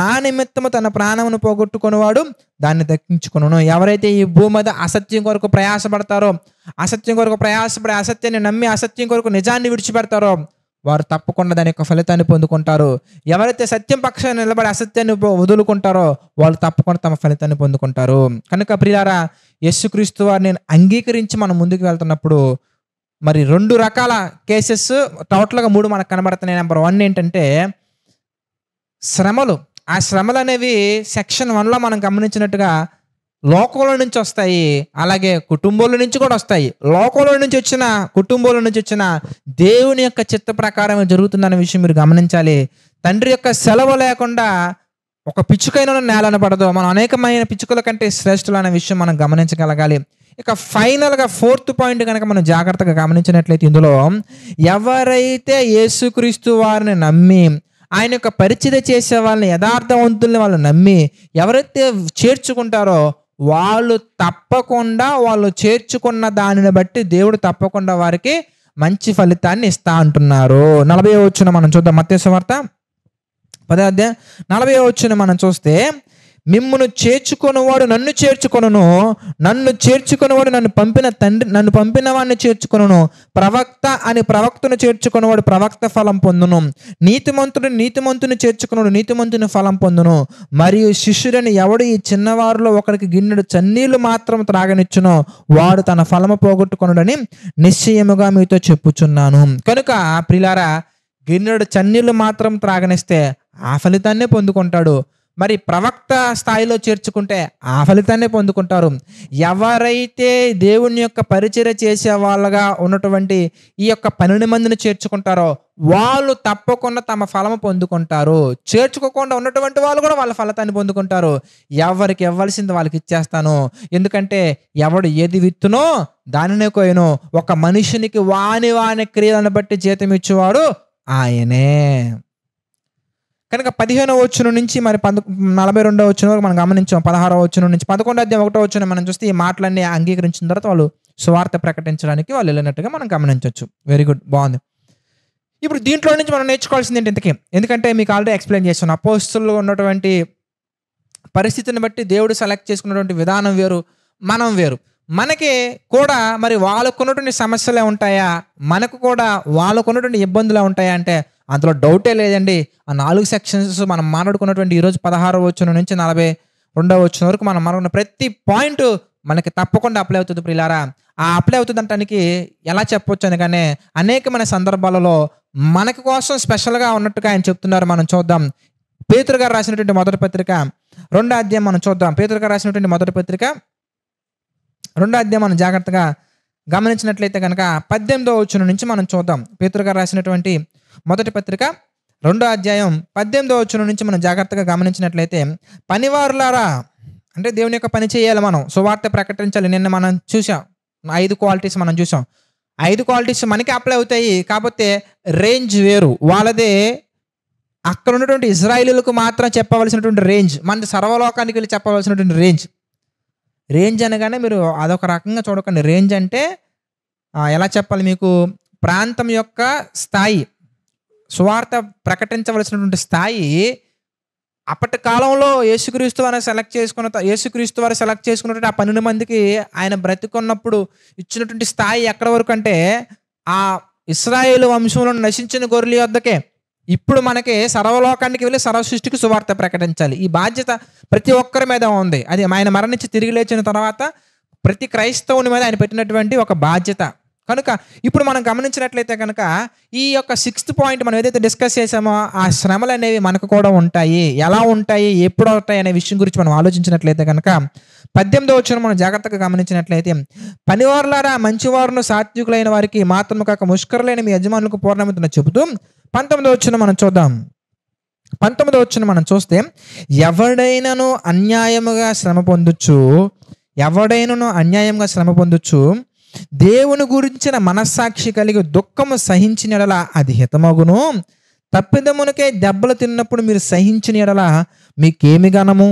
నా నిమిత్తము తన ప్రాణమును పోగొట్టుకునేవాడు దాన్ని దక్కించుకొనును. ఎవరైతే ఈ భూమి మీద అసత్యం కొరకు ప్రయాసపడతారో, అసత్యం కొరకు ప్రయాసపడి అసత్యాన్ని నమ్మి అసత్యం కొరకు నిజాన్ని విడిచిపెడతారో వారు తప్పకుండా దాని యొక్క ఫలితాన్ని పొందుకుంటారు. ఎవరైతే సత్యం పక్షాన్ని నిలబడి అసత్యాన్ని వదులుకుంటారో వాళ్ళు తప్పకుండా తమ ఫలితాన్ని పొందుకుంటారు. కనుక ప్రియులారా, యేసుక్రీస్తు వారిని అంగీకరించి మనం ముందుకు వెళ్తున్నప్పుడు మరి 2 రకాల కేసెస్ టోటల్గా 3 మనకు కనబడుతున్నాయి. నెంబర్ 1 ఏంటంటే శ్రమలు. ఆ శ్రమలు అనేవి సెక్షన్ 1లో మనం గమనించినట్టుగా లోకంలో నుంచి వస్తాయి, అలాగే కుటుంబంలో నుంచి కూడా వస్తాయి. లోకంలో నుంచి వచ్చిన, కుటుంబంలో నుంచి వచ్చిన దేవుని యొక్క చిత్త ప్రకారం జరుగుతుందనే విషయం మీరు గమనించాలి. తండ్రి యొక్క సెలవు లేకుండా ఒక పిచ్చుకైన నేలను పడదు. మనం అనేకమైన పిచ్చుకల కంటే శ్రేష్ఠులు అనే విషయం మనం గమనించగలగాలి. ఇక ఫైనల్గా 4th పాయింట్ కనుక మనం జాగ్రత్తగా గమనించినట్లయితే ఇందులో ఎవరైతే యేసుక్రీస్తు వారిని నమ్మి ఆయన యొక్క పరిచర్య చేసే వాళ్ళని, యథార్థవంతుల్ని వాళ్ళు నమ్మి ఎవరైతే చేర్చుకుంటారో వాళ్ళు తప్పకుండా వాళ్ళు చేర్చుకున్న దానిని బట్టి దేవుడు తప్పకుండా వారికి మంచి ఫలితాన్ని ఇస్తా అంటున్నారు. 40వ వచనం మనం చూద్దాం. మత్తయి సువార్త 10వ అధ్యాయం 40వ వచనం మనం చూస్తే, మిమ్మును చేర్చుకొనువాడు నన్ను చేర్చుకొనును, నన్ను చేర్చుకొనువాడు నన్ను పంపిన వాడిని చేర్చుకొనును, ప్రవక్త అని ప్రవక్తను చేర్చుకొనువాడు ప్రవక్త ఫలం పొందును, నీతిమంతుని చేర్చుకొనువాడు నీతిమంతుని ఫలం పొందును, మరియు శిష్యుడని ఎవడు ఈ చిన్నవారిలో ఒకరికి గిన్నెడు చన్నీళ్లు మాత్రం త్రాగనిచ్చునో వాడు తన ఫలము పోగొట్టుకొనుడని నిశ్చయముగా మీతో చెప్పుచున్నాను. కనుక ప్రియులారా, గిన్నెడు చన్నీళ్లు మాత్రం త్రాగనిస్తే ఆ ఫలితాన్నే పొందుకుంటాడు. మరి ప్రవక్త స్థాయిలో చేర్చుకుంటే ఆ ఫలితాన్ని పొందుకుంటారు. ఎవరైతే దేవుని యొక్క పరిచర్య చేసే వాళ్ళగా ఉన్నటువంటి ఈ యొక్క 12 మందిని చేర్చుకుంటారో వాళ్ళు తప్పకుండా తమ ఫలము పొందుకుంటారు. చేర్చుకోకుండా ఉన్నటువంటి వాళ్ళు కూడా వాళ్ళ ఫలితాన్ని పొందుకుంటారు. ఎవరికి ఇవ్వాల్సింది వాళ్ళకి ఇచ్చేస్తాను. ఎందుకంటే ఎవడు ఏది విత్తునో దానినే కోయను. ఒక మనిషినికి వాని క్రియలను బట్టి జీతం ఇచ్చేవాడు ఆయనే. కనుక 15వ వచనం నుంచి మరి 42వ వచనం వరకు మనం గమనించాం. 16వ వచనం నుంచి 11వ అధ్యాయం 1వ వచనం మనం చూస్తే ఈ మాటలన్నీ అంగీకరించిన తర్వాత వాళ్ళు సువార్త ప్రకటించడానికి వాళ్ళు వెళ్ళినట్టుగా మనం గమనించవచ్చు. వెరీ గుడ్, బాగుంది. ఇప్పుడు దీంట్లో నుంచి మనం నేర్చుకోవాల్సింది ఏంటి ఇంతకీ? ఎందుకంటే మీకు ఆల్రెడీ ఎక్స్ప్లెయిన్ చేస్తాను. అపోస్తలులో ఉన్నటువంటి పరిస్థితిని బట్టి దేవుడు సెలెక్ట్ చేసుకున్నటువంటి విధానం వేరు, మనం వేరు. మనకి కూడా మరి వాళ్ళకున్నటువంటి సమస్యలే ఉంటాయా, మనకు కూడా వాళ్ళకున్నటువంటి ఇబ్బందులే ఉంటాయా అంటే అందులో డౌటే లేదండి. ఆ 4 సెక్షన్స్ మనం మాట్లాడుకున్నటువంటి ఈరోజు 16వ వచనం నుంచి 42వ వచనం వరకు మనం మాట్లాడుకున్న ప్రతి పాయింట్ మనకి తప్పకుండా అప్లై అవుతుంది ప్రియులారా. ఆ అప్లై అవుతుంది అంటానికి ఎలా చెప్పొచ్చు అనగానే అనేకమైన సందర్భాలలో మనకి కోసం స్పెషల్గా ఉన్నట్టుగా ఆయన చెప్తున్నారు. మనం చూద్దాం. పేతురు గారు రాసినటువంటి మొదటి పత్రిక 2వ అధ్యాయం మనం చూద్దాం. పేతురు గారు రాసినటువంటి మొదటి పత్రిక 2వ అధ్యాయం మనం జాగ్రత్తగా గమనించినట్లయితే కనుక 18వ వచనం నుంచి మనం చూద్దాం. పేతురు గారు రాసినటువంటి మొదటి పత్రిక 2వ అధ్యాయం 18వ వచనం నుంచి మనం జాగ్రత్తగా గమనించినట్లయితే, పనివారులారా అంటే దేవుని యొక్క పని చేయాలి, మనం సువార్త ప్రకటించాలి. నిన్న మనం చూసాం 5 క్వాలిటీస్ మనం చూసాం. 5 క్వాలిటీస్ మనకి అప్లై అవుతాయి. కాకపోతే రేంజ్ వేరు. వాళ్ళదే అక్కడ ఉన్నటువంటి ఇజ్రాయేలీలకు మాత్రం చెప్పవలసినటువంటి రేంజ్, మన సర్వలోకానికి వెళ్ళి చెప్పవలసినటువంటి రేంజ్ అనగానే మీరు అదొక రకంగా చూడకండి. రేంజ్ అంటే ఎలా చెప్పాలి మీకు, ప్రాంతం యొక్క స్థాయి, సువార్త ప్రకటించవలసినటువంటి స్థాయి. అప్పటి కాలంలో యేసుక్రీస్తు వారు సెలెక్ట్ చేసుకున్నటువంటి ఆ 12 మందికి ఆయన బ్రతికున్నప్పుడు ఇచ్చినటువంటి స్థాయి ఎక్కడి వరకు అంటే ఆ ఇశ్రాయేలు వంశంలో నశించిన గొర్రెల యొద్దకే. ఇప్పుడు మనకి సర్వలోకానికి వెళ్ళి సర్వసృష్టికి సువార్త ప్రకటించాలి. ఈ బాధ్యత ప్రతి ఒక్కరి మీద ఉంది. అది ఆయన మరణించి తిరిగి లేచిన తర్వాత ప్రతి క్రైస్తవుని మీద ఆయన పెట్టినటువంటి ఒక బాధ్యత. కనుక ఇప్పుడు మనం గమనించినట్లయితే కనుక ఈ యొక్క 6th పాయింట్ మనం ఏదైతే డిస్కస్ చేసామో ఆ శ్రమలు అనేవి మనకు కూడా ఉంటాయి. ఎలా ఉంటాయి, ఎప్పుడు ఉంటాయి అనే విషయం గురించి మనం ఆలోచించినట్లయితే కనుక 18వ వచనం మనం జాగ్రత్తగా గమనించినట్లయితే, పనివారులారా మంచివారును సాత్వికులైన వారికి మాత్రము కాక ముష్కరులైన మీ యజమానులకు పూర్ణమితున్న చెబుతూ 19వ వచనం మనం చూద్దాం. 19వ వచనం మనం చూస్తే, ఎవడైనను అన్యాయముగా శ్రమ పొందుచు దేవుని గురించిన మనస్సాక్షి కలిగి దుఃఖము సహించిన యెడల అది హితమగును. తప్పిదమునకే దెబ్బలు తిన్నప్పుడు మీరు సహించిన యెడల మీకేమి గనము.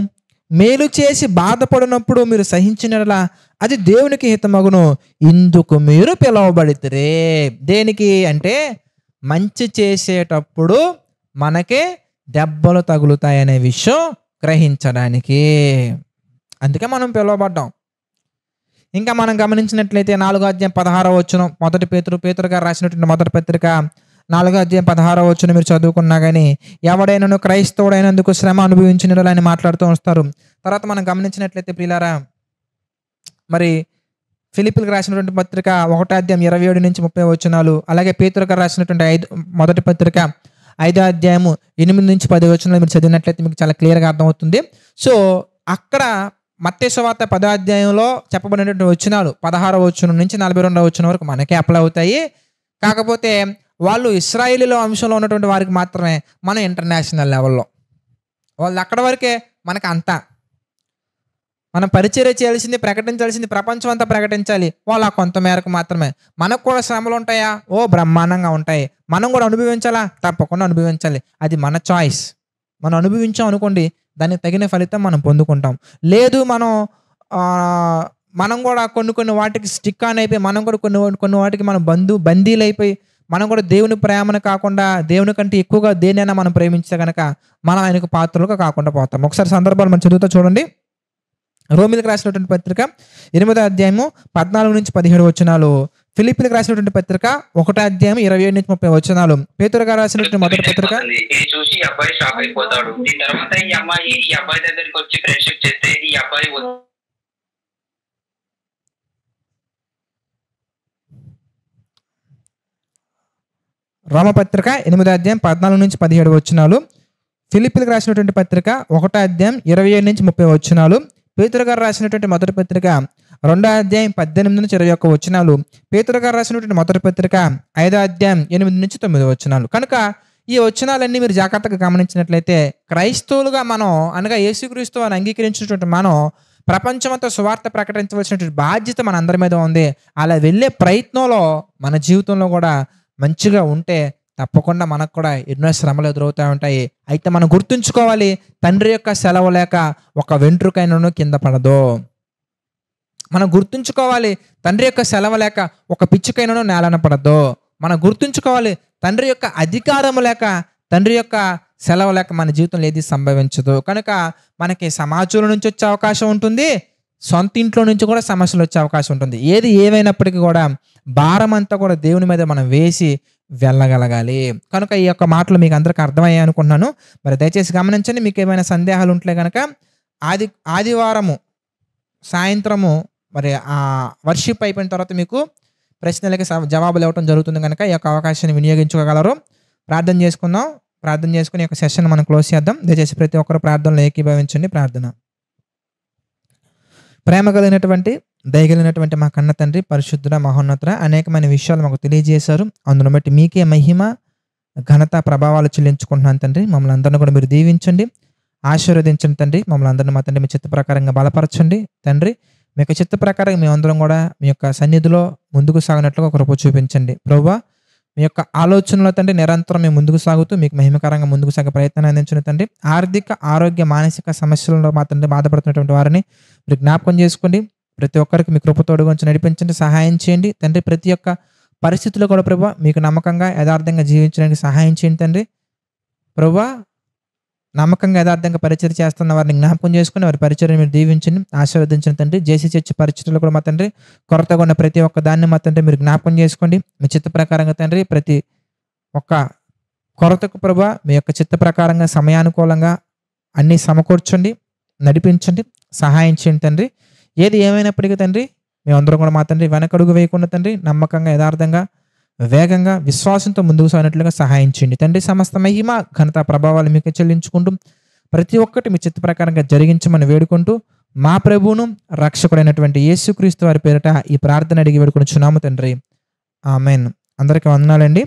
మేలు చేసి బాధపడినప్పుడు మీరు సహించిన యెడల అది దేవునికి హితమగును. ఇందుకు మీరు పిలువబడితిరే. దేనికి అంటే మంచి చేసేటప్పుడు మనకే దెబ్బలు తగులుతాయనే విషయం గ్రహించడానికి. అందుకే మనం పిలువబడ్డాం. ఇంకా మనం గమనించినట్లయితే 4వ అధ్యాయం 16వ వచనం, మొదటి పేతురు గారు రాసినటువంటి మొదటి పత్రిక 4వ అధ్యాయం 16వ వచనం మీరు చదువుకున్నా కానీ, ఎవడైనా క్రైస్తవుడైనందుకు శ్రమ అనుభవించిన అని మాట్లాడుతూ వస్తారు. తర్వాత మనం గమనించినట్లయితే ప్రియులారా, మరి ఫిలిప్పీలకు రాసినటువంటి పత్రిక 1వ అధ్యాయం 27 నుంచి 30 వచనాలు, అలాగే పేతురు గారు రాసినటువంటి మొదటి పత్రిక 5వ అధ్యాయము 8 నుంచి 10 వచనాలు మీరు చదివినట్లయితే మీకు చాలా క్లియర్గా అర్థమవుతుంది. సో అక్కడ మత్తయి సువార్త 10వ అధ్యాయంలో చెప్పబడినటువంటి వచనాలు 16వ వచనం నుంచి 42వ వచనం వరకు మనకే అప్లై అవుతాయి. కాకపోతే వాళ్ళు ఇశ్రాయేలీల వంశంలో ఉన్నటువంటి వారికి మాత్రమే, మనం ఇంటర్నేషనల్ లెవెల్లో వాళ్ళు అక్కడ వరకే మనకు అంతా. మనం పరిచర్య చేయాల్సింది, ప్రకటించాల్సింది ప్రపంచం అంతా ప్రకటించాలి. వాళ్ళు కొంత మేరకు మాత్రమే. మనకు కూడా శ్రమలు ఉంటాయా? బ్రహ్మాండంగా ఉంటాయి. మనం కూడా అనుభవించాలా? తప్పకుండా అనుభవించాలి. అది మన చాయిస్. మనం అనుభవించాం అనుకోండి, దానికి తగిన ఫలితం మనం పొందుకుంటాం. లేదు మనం మనం కూడా కొన్ని వాటికి స్టిక్ ఆన్ అయిపోయి, మనం కూడా కొన్ని వాటికి మనం బందీలైపోయి, మనం కూడా దేవుని ప్రేమను కాకుండా, దేవుని కంటే ఎక్కువగా దేన్నైనా మనం ప్రేమించితే గనక మనం ఆయనకు పాత్రలుగా కాకుండా పోతాం. ఒకసారి సందర్భాలు మనం చదువుతా చూడండి. రోమీయులకు రాసినటువంటి పత్రిక 8వ అధ్యాయము 14-17 వచనాలు, ఫిలిప్పీలకు రాసినటువంటి పత్రిక 1వ అధ్యాయం 27-30 వచనాలు, పేతురు గారు రాసినటువంటి మొదటి పత్రిక. ఇది చూసి ఈ అబ్బాయి షాక్ అయిపోతాడు. ఈ తర్వాత ఈ అబ్బాయి దగ్గరికి వచ్చి ఫ్రెండ్షిప్ చేస్తే ఈ అబ్బాయి రోమపత్రిక 8వ అధ్యాయం 14-17 వచనాలు, ఫిలిప్పీలకు రాసినటువంటి పత్రిక 1వ అధ్యాయం 27-30 వచనాలు, పేతురు గారు రాసినటువంటి మొదటి పత్రిక 2వ అధ్యాయం 18-21 వచనాలు, పేతురు గారు రాసినటువంటి మొదటి పత్రిక 5వ అధ్యాయం 8-9 వచనాలు. కనుక ఈ వచనాలన్నీ మీరు జాగ్రత్తగా గమనించినట్లయితే, క్రైస్తవులుగా మనం అనగా యేసుక్రీస్తు అని అంగీకరించినటువంటి మనం ప్రపంచమంతా సువార్త ప్రకటించవలసినటువంటి బాధ్యత మన అందరి మీద ఉంది. అలా వెళ్ళే ప్రయత్నంలో మన జీవితంలో కూడా మంచిగా ఉంటే తప్పకుండా మనకు కూడా ఎన్నో శ్రమలు ఎదురవుతూ ఉంటాయి. అయితే మనం గుర్తుంచుకోవాలి, తండ్రి యొక్క సెలవు లేక ఒక వెంట్రుకైనను కింద పడదు. మనం గుర్తుంచుకోవాలి, తండ్రి యొక్క సెలవు లేక ఒక పిచ్చుకైనను నేలన పడదు. మనం గుర్తుంచుకోవాలి, తండ్రి యొక్క అధికారం లేక, తండ్రి యొక్క సెలవు లేక మన జీవితంలో ఏది సంభవించదు. కనుక మనకి సమాజంలో నుంచి వచ్చే అవకాశం ఉంటుంది, సొంత ఇంట్లో నుంచి కూడా సమస్యలు వచ్చే అవకాశం ఉంటుంది. ఏది ఏమైనప్పటికీ కూడా భారం అంతా కూడా దేవుని మీద మనం వేసి వెళ్ళగలగాలి. కనుక ఈ యొక్క మాటలు మీకు అందరికీ అర్థమయ్యాయి అనుకుంటున్నాను. మరి దయచేసి గమనించండి. మీకు ఏమైనా సందేహాలు ఉంటే కనుక ఆదివారము సాయంత్రము మరి వర్షిప్ అయిపోయిన తర్వాత మీకు ప్రశ్నలకి జవాబులు ఇవ్వడం జరుగుతుంది. కనుక ఈ యొక్క అవకాశాన్ని వినియోగించుకోగలరు. ప్రార్థన చేసుకుందాం. ప్రార్థన చేసుకుని ఈ యొక్క సెషన్ మనం క్లోజ్ చేద్దాం. దయచేసి ప్రతి ఒక్కరు ప్రార్థనలో ఏకీభవించండి. ప్రార్థన. ప్రేమ కలిగినటువంటి, దయగలిగినటువంటి మా కన్న తండ్రి, పరిశుద్ధుడ, మహోన్నతుడ, అనేకమైన విషయాలు మాకు తెలియజేశారు. అందును బట్టి మీకే మహిమ, ఘనత, ప్రభావాలు చెల్లించుకుంటున్నాను తండ్రి. మమ్మల్ని అందరినీ కూడా మీరు దీవించండి, ఆశీర్వదించండి తండ్రి. మమ్మల్ని అందరినీ మా తండ్రి మీ చిత్త ప్రకారంగా బలపరచండి తండ్రి. మీ యొక్క చిత్త ప్రకారం మేమందరం కూడా మీ యొక్క సన్నిధిలో ముందుకు సాగినట్లుగా కృప చూపించండి ప్రభువా. మీ యొక్క ఆలోచనలో తండ్రి నిరంతరం మేము ముందుకు సాగుతూ మీకు మహిమకరంగా ముందుకు సాగే ప్రయత్నాన్ని అందించండి తండ్రి. ఆర్థిక, ఆరోగ్య, మానసిక సమస్యలలో మా తండ్రి బాధపడుతున్నటువంటి వారిని మీరు జ్ఞాపకం చేసుకోండి. ప్రతి ఒక్కరికి మీ కృపతోడుగా ఉంచి నడిపించండి, సహాయం చేయండి తండ్రి. ప్రతి ఒక్క పరిస్థితుల్లో కూడా ప్రభువా మీకు నమ్మకంగా, యథార్థంగా జీవించడానికి సహాయం చేయండి తండ్రి. ప్రభువా, నమ్మకంగా, యథార్థంగా పరిచర్య చేస్తున్న వారిని జ్ఞాపకం చేసుకుని వారి పరిచర్యను మీరు దీవించండి, ఆశీర్వదించండి తండ్రి. జేసీ చర్చి పరిచర్యలు కూడా మా తండ్రి కొరతగా ఉన్న ప్రతి ఒక్క దాన్ని మా తండ్రి మీరు జ్ఞాపకం చేసుకోండి. మీ చిత్త ప్రకారంగా తండ్రి ప్రతి ఒక్క కొరతకు ప్రభువా మీ యొక్క చిత్త ప్రకారంగా సమయానుకూలంగా అన్నీ సమకూర్చండి, నడిపించండి, సహాయం చేయండి తండ్రి. ఏది ఏమైనప్పటికీ తండ్రి మేమందరం కూడా మా తండ్రి వెనకడుగు వేయకుండా తండ్రి నమ్మకంగా, యథార్థంగా, వేగంగా, విశ్వాసంతో ముందుకు సాగినట్లుగా సహాయం చేయండి తండ్రి. సమస్త మహిమ, ఘనత, ప్రభావాలు మీకు చెల్లించుకుంటూ ప్రతి ఒక్కటి మీ చిత్త ప్రకారంగా జరిగించమని వేడుకుంటూ మా ప్రభువును రక్షకుడైనటువంటి యేసుక్రీస్తు వారి పేరిట ఈ ప్రార్థన అడిగి వేడుకొనుచున్నాము తండ్రి. ఆమెన్. అందరికీ వందనాలండి.